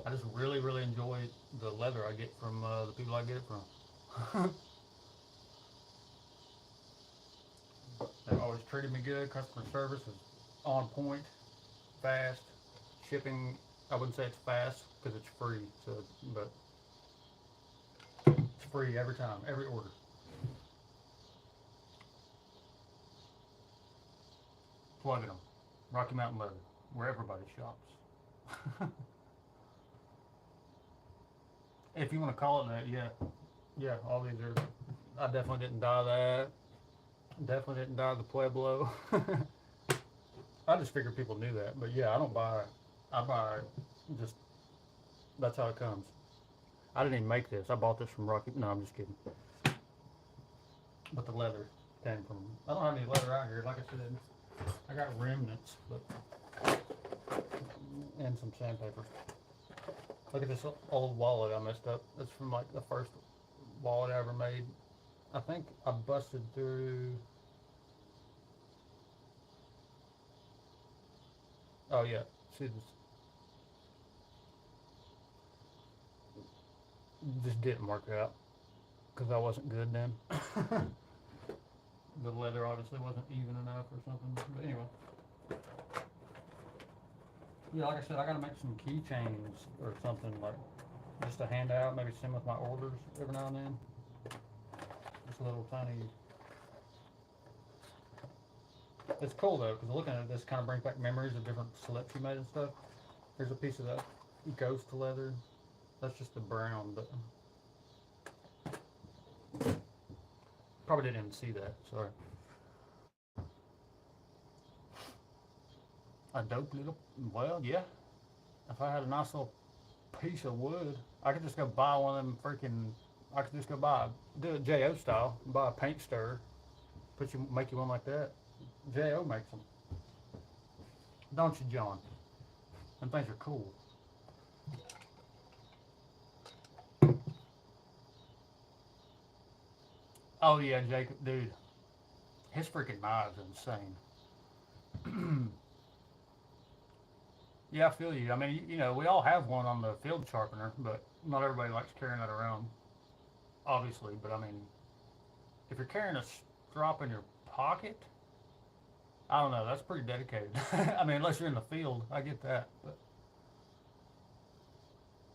I just really, really enjoy the leather I get from the people I get it from. They've always treated me good. Customer service is on point, fast. Shipping, I wouldn't say it's fast because it's free. So, but it's free every time, every order. Plugging them, Rocky Mountain Leather, where everybody shops. If you want to call it that, yeah, yeah. All these are. I definitely didn't dye that. Definitely didn't dye the Pueblo. I just figured people knew that, but yeah, I don't buy. I buy just. That's how it comes. I didn't even make this. I bought this from Rocky. No, I'm just kidding. But the leather came from. I don't have any leather out here. Like I said, I got remnants, but and some sandpaper. Look at this old wallet I messed up. That's from like the first wallet I ever made. I think I busted through. Oh yeah, see this. Just didn't work out because I wasn't good then. The leather obviously wasn't even enough or something. But anyway. Yeah, like I said, I gotta make some keychains or something like just to hand out, maybe send with my orders every now and then. Just a little tiny. It's cool though, because looking at this kind of brings back memories of different slips you made and stuff. Here's a piece of that ghost leather. That's just the brown, but probably didn't even see that. Sorry. A dope little. Well, yeah. If I had a nice little piece of wood, I could just go buy one of them freaking. I could just go do it JO style, buy a paint stirrer, make you one like that. JO makes them, don't you, John? Them things are cool. Oh yeah, Jacob, dude, his freaking knives insane. Yeah, I feel you. I mean, you know, we all have one on the field sharpener, but not everybody likes carrying that around, obviously. But I mean, if you're carrying a strop in your pocket, I don't know. That's pretty dedicated. I mean, unless you're in the field, I get that. But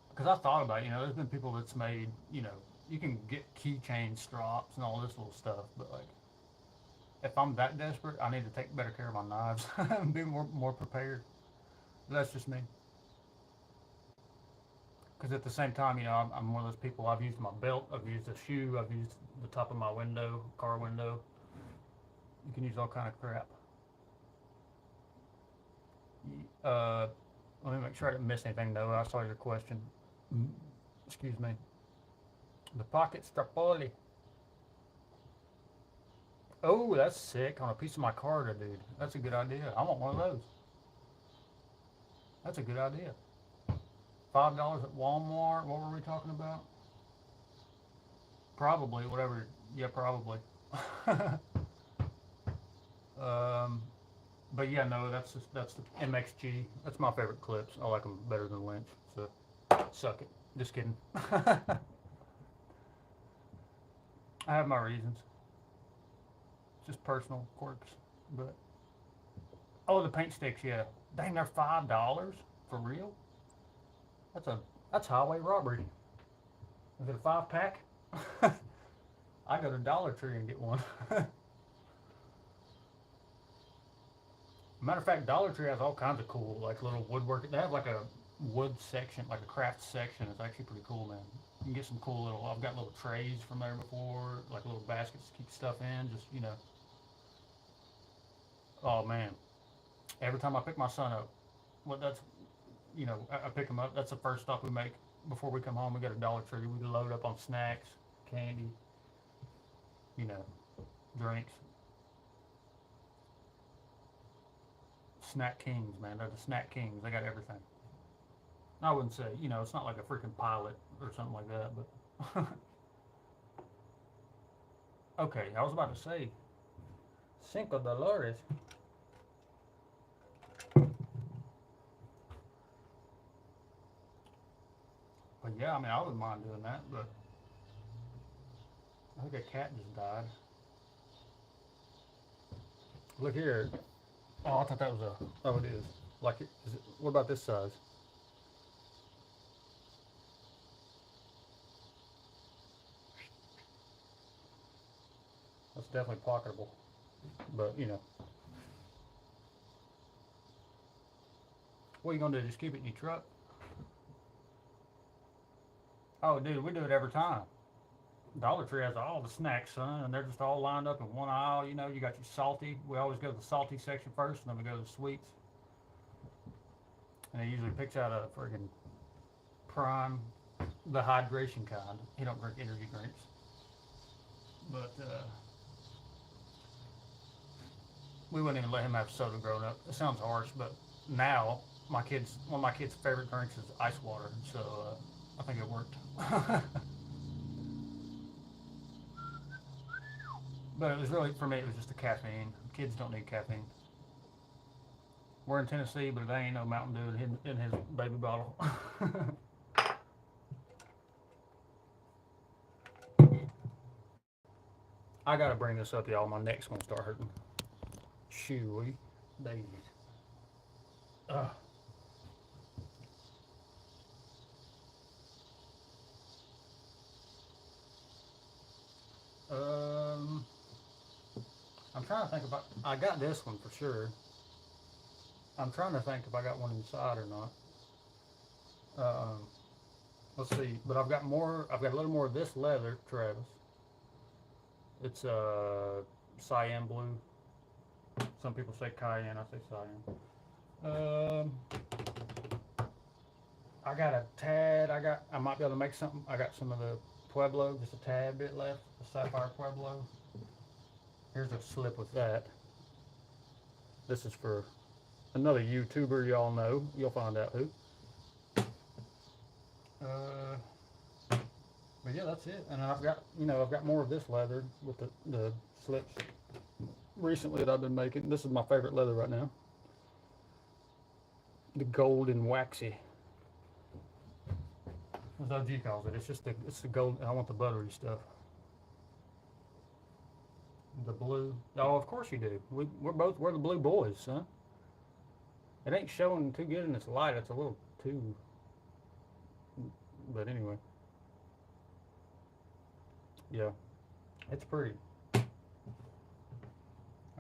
because I thought about it, you know, there's been people that's made, you know, you can get keychain straps and all this little stuff, but like, if I'm that desperate, I need to take better care of my knives and be more prepared. That's just me. Because at the same time, you know, I'm one of those people. I've used my belt, I've used a shoe, I've used the top of my window, car window. You can use all kind of crap. Uh, Let me make sure I didn't miss anything though. I saw your question. Excuse me. The pocket strapoli. Oh, that's sick. On a piece of my cargo, dude. That's a good idea. I want one of those. That's a good idea. $5 at Walmart. What were we talking about? Probably whatever. Yeah, probably. um, but yeah, no, that's the MXG. That's my favorite clips. I like them better than Lynch. So suck it. Just kidding. I have my reasons. Just personal quirks. But oh, the paint sticks. Yeah, dang, they're $5 for real. That's highway robbery. Is it a 5-pack? I go to Dollar Tree and get one. Matter of fact, Dollar Tree has all kinds of cool, like little woodwork. They have like a wood section, like a craft section. It's actually pretty cool, man. You can get some cool little. I've got little trays from there before, like little baskets to keep stuff in. Just, you know. Oh man, Every time I pick my son up, well, that's, you know, I pick him up. That's the first stop we make before we come home. We go to Dollar Tree. We load up on snacks, candy, you know, drinks. Snack kings, man. They're the snack kings. They got everything. I wouldn't say, you know, it's not like a freaking pilot or something like that, but okay. I was about to say Cinco Dolores. But yeah, I mean, I wouldn't mind doing that, but I think a cat just died. Look here. Oh, I thought that was a. Oh, it is. Like, is it, what about this size? That's definitely pocketable. But, you know. What are you going to do? Just keep it in your truck? Oh, dude, we do it every time. Dollar Tree has all the snacks, son, and they're just all lined up in one aisle. You know, you got your salty. We always go to the salty section first, and then we go to the sweets. And he usually picks out a friggin' prime, the hydration kind. He don't drink energy drinks. But we wouldn't even let him have soda growing up. It sounds harsh, but now one of my kids' favorite drinks is ice water. So I think it worked. But it was really, for me, it was just the caffeine. Kids don't need caffeine. We're in Tennessee, but there ain't no Mountain Dew in his baby bottle. I gotta bring this up, y'all. My neck's gonna start hurting. Chewy days. Ugh. Um, I'm trying to think about. I got this one for sure. I'm trying to think if I got one inside or not. Um, let's see. But I've got more. I've got a little more of this leather, Travis. It's cyan blue. Some people say cayenne. I say cyan. I got a tad. I might be able to make something. I got some of the Pueblo, just a tad bit left. The Sapphire Pueblo. Here's a slip with that. This is for another YouTuber y'all know. You'll find out who. But yeah, that's it. And I've got, I've got more of this leather with the slips recently that I've been making. This is my favorite leather right now. The gold and waxy. As OG calls it. It's the gold. I want the buttery stuff. The blue. Oh, of course you do. We're the blue boys, son. It ain't showing too good in this light. It's a little too. But anyway. Yeah. It's pretty. I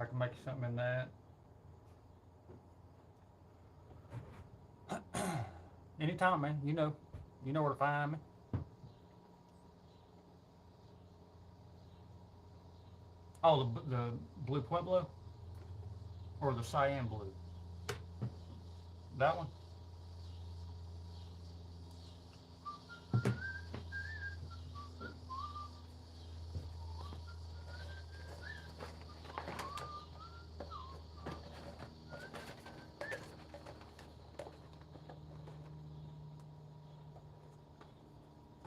can make you something in that. Anytime, man. You know where to find me. Oh, the blue Pueblo? Or the cyan blue? That one?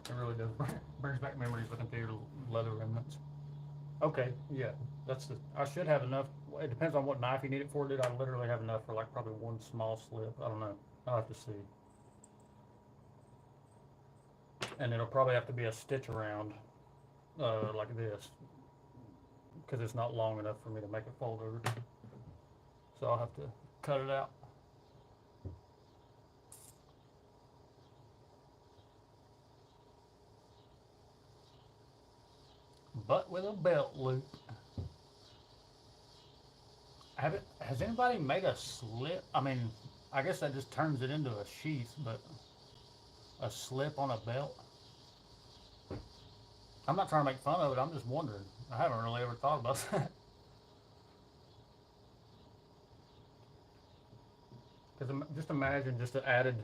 It really does. Brings back memories looking through your leather remnants. Okay, yeah. I should have enough. It depends on what knife you need it for, dude. I literally have enough for like probably one small slip. I don't know. I'll have to see. And it'll probably have to be a stitch around, like this, because it's not long enough for me to make it fold over. So I'll have to cut it out. But with a belt loop. Has anybody made a slip? I mean, I guess that just turns it into a sheath, but a slip on a belt? I'm not trying to make fun of it. I'm just wondering. I haven't really ever thought about that. Because just imagine just an added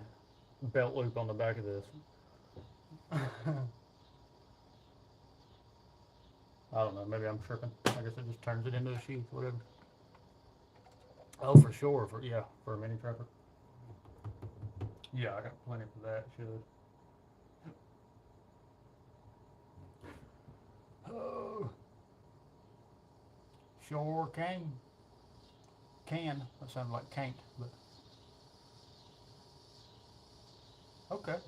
belt loop on the back of this. I don't know, maybe I'm tripping. I guess it just turns it into a sheath, whatever. Oh, for sure, yeah, for a mini trapper. Yeah, I got plenty for that, should. Oh, sure can. Can. That sounded like can't, but okay.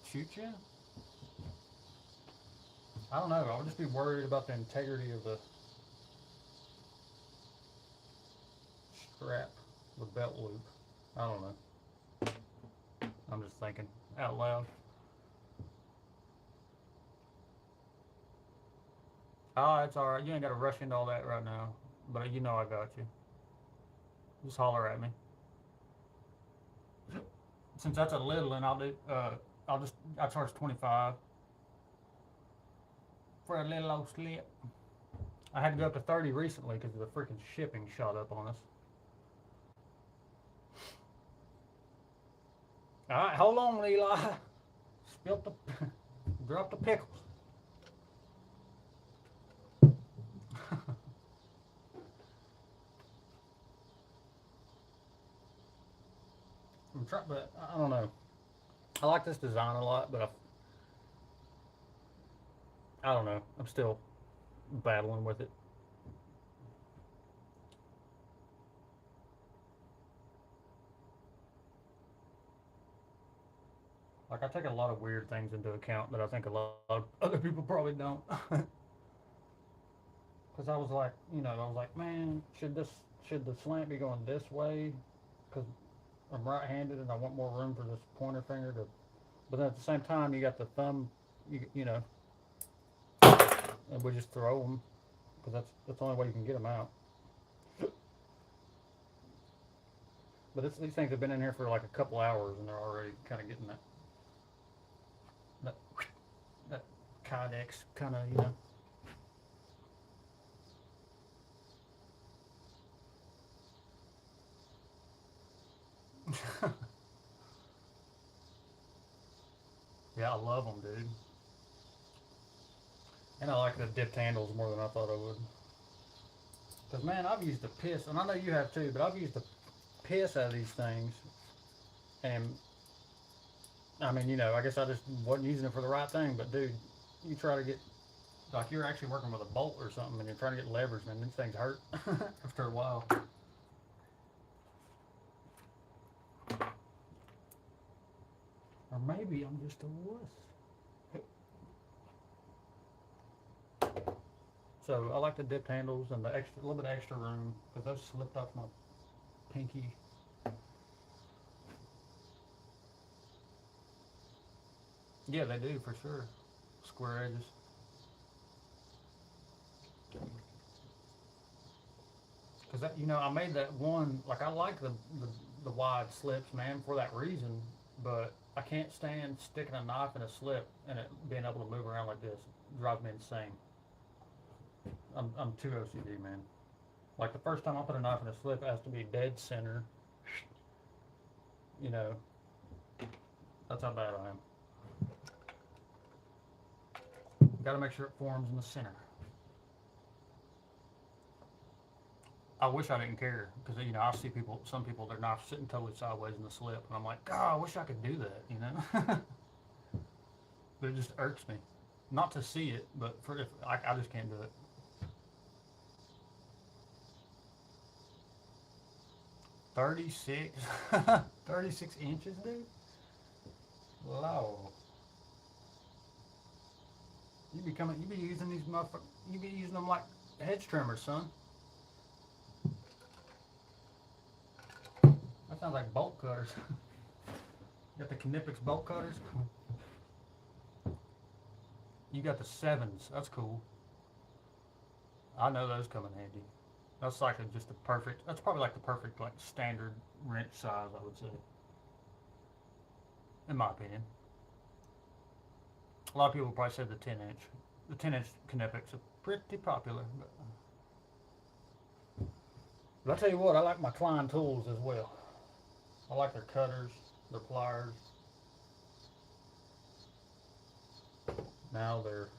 Shoot you. I don't know. I would just be worried about the integrity of the strap, the belt loop. I don't know. I'm just thinking out loud. Oh, it's alright. You ain't got to rush into all that right now. But you know I got you. Just holler at me. Since that's a little, and I charge 25 for a little old slip. I had to go up to 30 recently because the freaking shipping shot up on us. All right, hold on, Eli. Spilt the, drop the pickles. But I don't know. I like this design a lot, but I don't know. I'm still battling with it. Like I take a lot of weird things into account that I think a lot of other people probably don't. Because I was like, I was like, man, should the slant be going this way? Because I'm right-handed and I want more room for this pointer finger to. But then at the same time, you got the thumb, and we just throw them because that's the only way you can get them out. But these things have been in here for like a couple hours and they're already kind of getting that that kydex kind of. Yeah, I love them, dude. And I like the dipped handles more than I thought I would. Because, man, I've used the piss, and I know you have too, but I've used the piss out of these things. And, I mean, I guess I just wasn't using it for the right thing. But, dude, you try to get, like, you're actually working with a bolt or something, and you're trying to get leverage, man, these things hurt after a while. Or maybe I'm just a wuss. So I like the dipped handles and the extra, little bit of extra room because those slipped off my pinky. Yeah, they do for sure. Square edges. Because I made that one. Like I like the wide slips, man, for that reason. But I can't stand sticking a knife in a slip and it being able to move around like this. It drives me insane. I'm too OCD, man. Like the first time I put a knife in a slip, it has to be dead center. That's how bad I am. Got to make sure it forms in the center. I wish I didn't care because I see some people their knife sitting totally sideways in the slip, and I'm like, God, I wish I could do that, But it just irks me, not to see it, but I just can't do it. 36, 36 inches, dude. Wow. You be using these motherfuckers. You be using them like hedge trimmers, son. That sounds like bolt cutters. You got the Knipex bolt cutters. You got the 7s. That's cool. I know those come in handy. That's like just a perfect. That's probably like the perfect like standard wrench size, I would say. In my opinion. A lot of people probably say the 10-inch. The 10-inch Knipex are pretty popular. But I'll tell you what, I like my Klein tools as well. I like their cutters, their pliers. Now they're,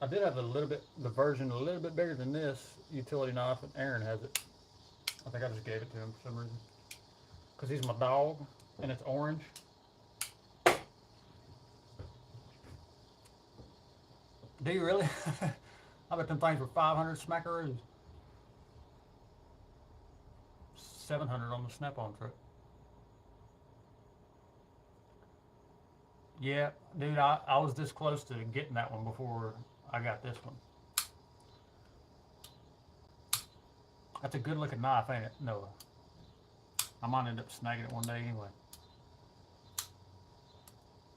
I did have a little bit, the version a little bit bigger than this utility knife, and Aaron has it. I think I just gave it to him for some reason. Because he's my dog, and it's orange. Do you really? I bet them things were 500 smackaroos. 700 on the Snap-on truck. Yeah, dude, I was this close to getting that one before I got this one. That's a good looking knife, ain't it, Noah? I might end up snagging it one day anyway.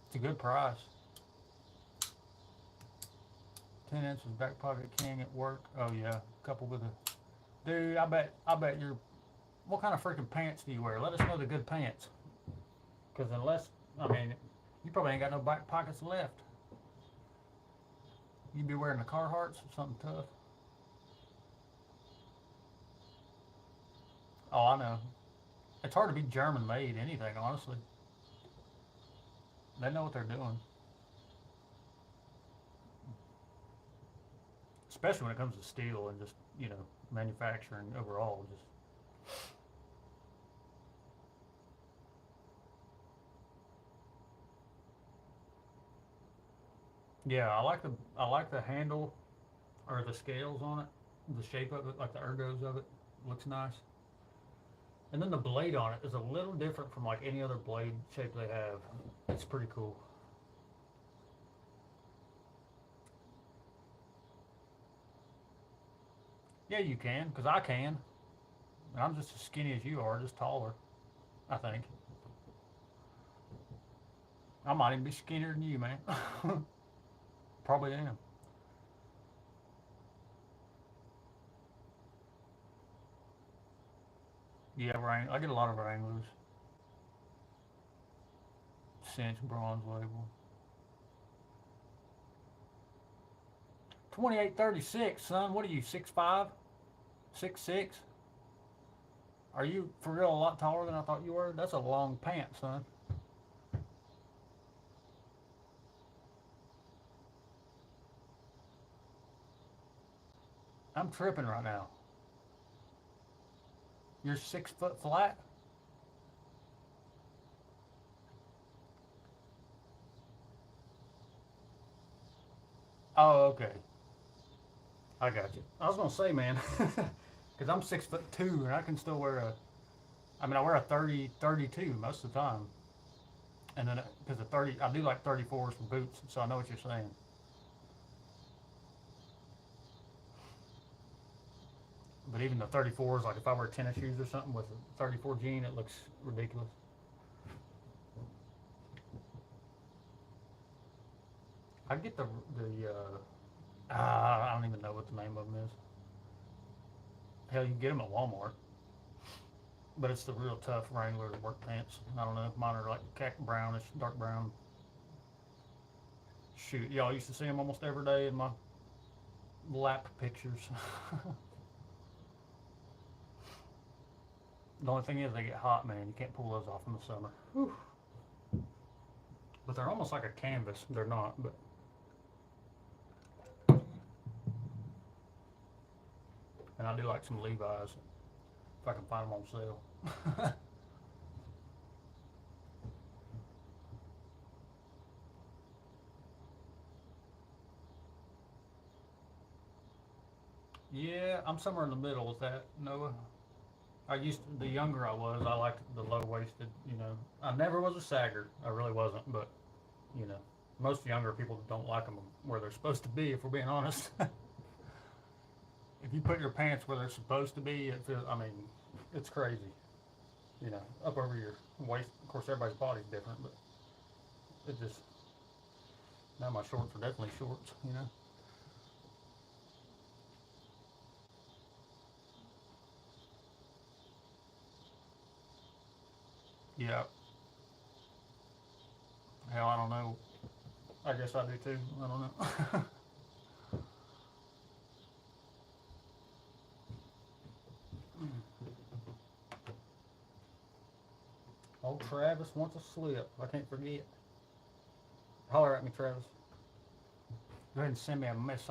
It's a good price. 10 inches back pocket king at work. Oh yeah, coupled with a. Dude, I bet you're. What kind of freaking pants do you wear? Let us know the good pants. Because unless, I mean, you probably ain't got no back pockets left. You'd be wearing the Carhartts or something tough. Oh, I know. It's hard to be German made anything, honestly. They know what they're doing. Especially when it comes to steel and just, you know, manufacturing overall. Just yeah, I like the handle or the scales on it, the shape of it, like the ergos of it, looks nice. And then the blade on it is a little different from like any other blade shape they have. It's pretty cool. Yeah, you can, because I can. And I'm just as skinny as you are, just taller, I think. I might even be skinnier than you, man. Probably am. Yeah, I get a lot of Wranglers. Cinch bronze label. 2836, son. What are you, 6'5"? 6'6"? Are you for real a lot taller than I thought you were? That's a long pant, son. I'm tripping right now. You're 6 foot flat? Oh, okay. I got you. I was gonna say, man, because I'm 6'2" and I can still wear a. I mean, I wear a 30, 32 most of the time, and then because the 30, I do like 34s for boots, so I know what you're saying. But even the 34s, like if I wear tennis shoes or something with a 34 jean, it looks ridiculous. I get I don't even know what the name of them is. Hell, you can get them at Walmart, but it's the real tough Wrangler work pants. I don't know. Mine are like brownish, dark brown. Shoot, y'all used to see them almost every day in my lap pictures. The only thing is they get hot, man. You can't pull those off in the summer. Whew. But they're almost like a canvas. They're not, but. And I do like some Levi's if I can find them on sale. Yeah, I'm somewhere in the middle with that, Noah. The younger I was, I liked the low waisted, you know. I never was a sagger. I really wasn't, but, you know, most younger people don't like them where they're supposed to be, if we're being honest. If you put your pants where they're supposed to be, I mean, it's crazy. You know, up over your waist. Of course, everybody's body's different, but it just, now my shorts are definitely shorts, you know. Yeah. Hell, I don't know. I guess I do too. I don't know. Old Travis wants a slip. I can't forget. Holler at me, Travis. Go ahead and send me a message.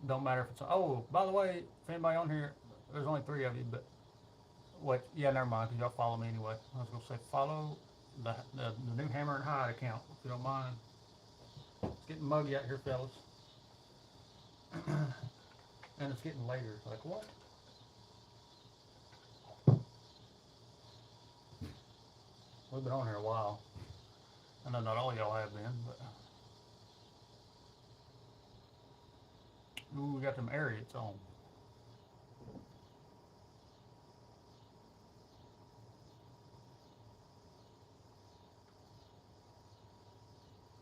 Don't matter if it's. Oh, by the way, if anybody on here, there's only 3 of you, but wait, yeah, never mind, because y'all follow me anyway. I was gonna say follow the new Hammer and Hide account if you don't mind. It's getting muggy out here, fellas, and it's getting later. Like what? We've been on here a while. I know not all y'all have been, but ooh, we got them Ariats on.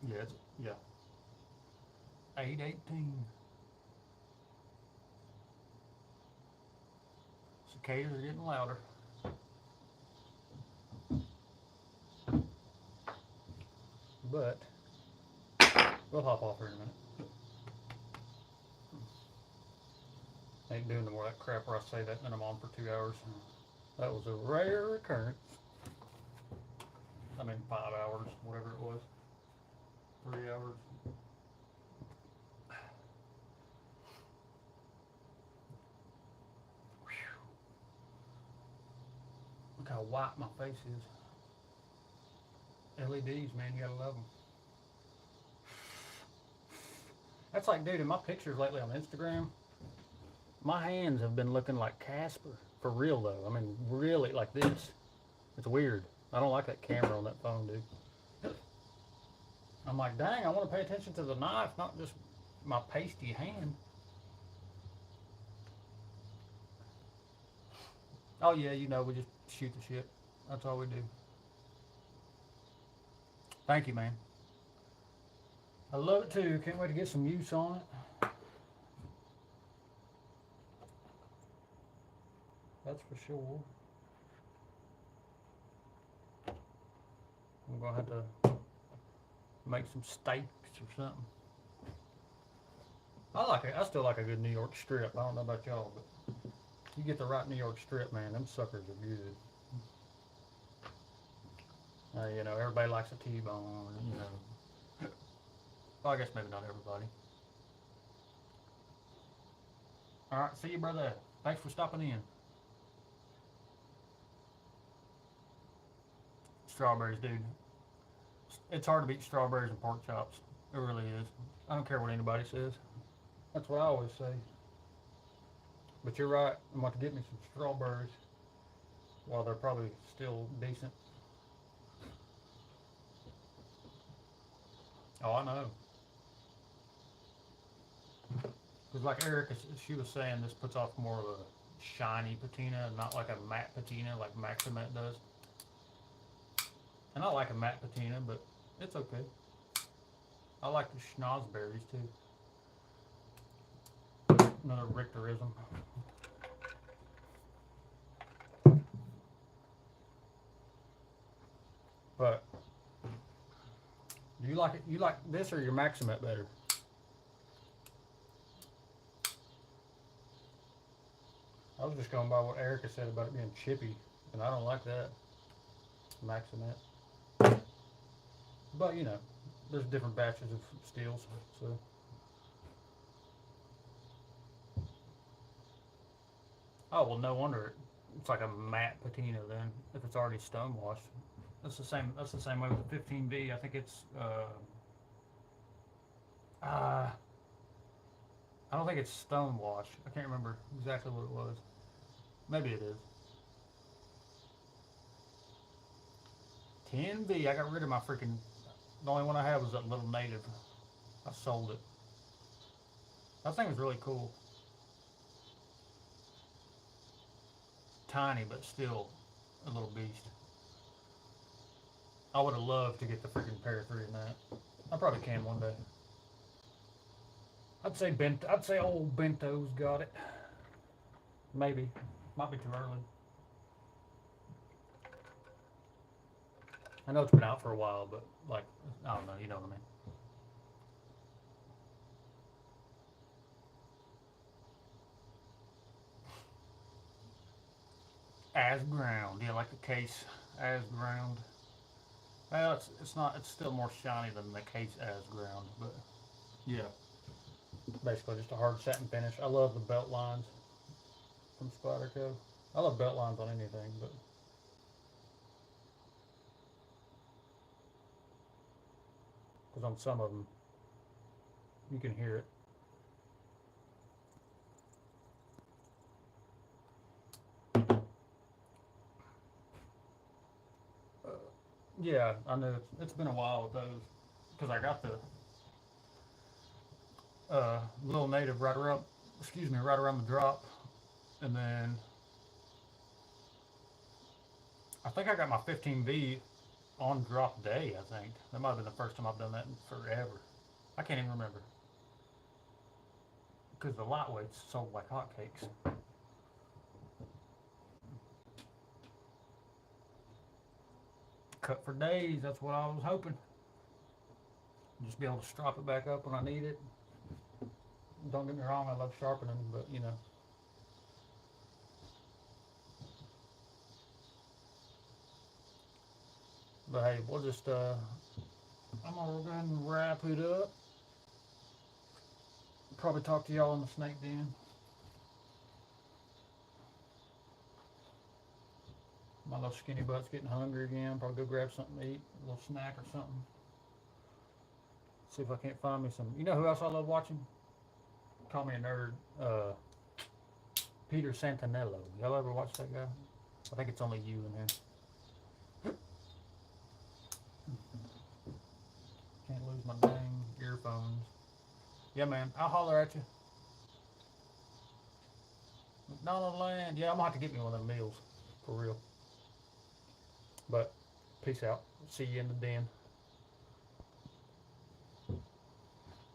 Yeah, it's, yeah. 8:18. Cicadas are getting louder. But we'll hop off here in a minute. Ain't doing no more of that crap where I say that and then I'm on for 2 hours. That was a rare occurrence. I mean 5 hours, whatever it was. 3 hours. Look how white my face is. LEDs, man, you gotta love them. That's like, dude, in my pictures lately on Instagram, my hands have been looking like Casper. For real, though. I mean, really, like this. It's weird. I don't like that camera on that phone, dude. I'm like, dang, I want to pay attention to the knife, not just my pasty hand. Oh, yeah, you know, we just shoot the shit. That's all we do. Thank you, man. I love it, too. Can't wait to get some use on it. That's for sure. I'm gonna have to make some steaks or something. I like it. I still like a good New York strip. I don't know about y'all, but you get the right New York strip, man, them suckers are good. You know, everybody likes a T-bone, you know. Well, I guess maybe not everybody. All right, see you, brother. Thanks for stopping in. Strawberries, dude. It's hard to beat strawberries and pork chops. It really is. I don't care what anybody says. That's what I always say. But you're right. I'm about to get me some strawberries while they're probably still decent. Oh, I know. Because like Erica, she was saying, this puts off more of a shiny patina, not like a matte patina like Maximat does. And I like a matte patina, but it's okay. I like the schnozberries too. Another Richterism. But do you like it? You like this or your Maximat better? I was just going by what Erica said about it being chippy, and I don't like that. Maximat. But you know, there's different batches of steels, so. Oh well, no wonder it's like a matte patina then. If it's already stone washed, that's the same. That's the same way with the 15V. I think it's. I don't think it's stone wash. I can't remember exactly what it was. Maybe it is. 10V. I got rid of my freaking. The only one I had was that little native. I sold it. That thing was really cool. Tiny, but still a little beast. I would have loved to get the freaking Para 3 in that. I probably can one day. I'd say old Bento's got it. Maybe. Might be too early. I know it's been out for a while, but like, I don't know, you know what I mean. As ground, yeah, like the case as ground. Well, it's not. It's still more shiny than the case as ground, but yeah, basically just a hard satin finish. I love the belt lines from Spyderco. I love belt lines on anything, but because on some of them you can hear it. Uh, yeah, I know it's been a while with those because I got the little native right around, excuse me, right around the drop, and then I think I got my 15V on drop day. I think that might have been the first time I've done that in forever. I can't even remember because the lightweights sold like hotcakes. Cut for days. That's what I was hoping. Just be able to strop it back up when I need it. Don't get me wrong, I love sharpening, but you know. But hey, we'll just I'm gonna go ahead and wrap it up. Probably talk to y'all in the snake den. My little skinny butt's getting hungry again. Probably go grab something to eat, a little snack or something. See if I can't find me some. You know who else I love watching? Call me a nerd. Peter Santanello. Y'all ever watch that guy? I think it's only you in here. Can't lose my dang earphones. Yeah, man. I'll holler at you. McDonald Land. Yeah, I'm gonna have to get me one of them meals. For real. But peace out. See you in the den.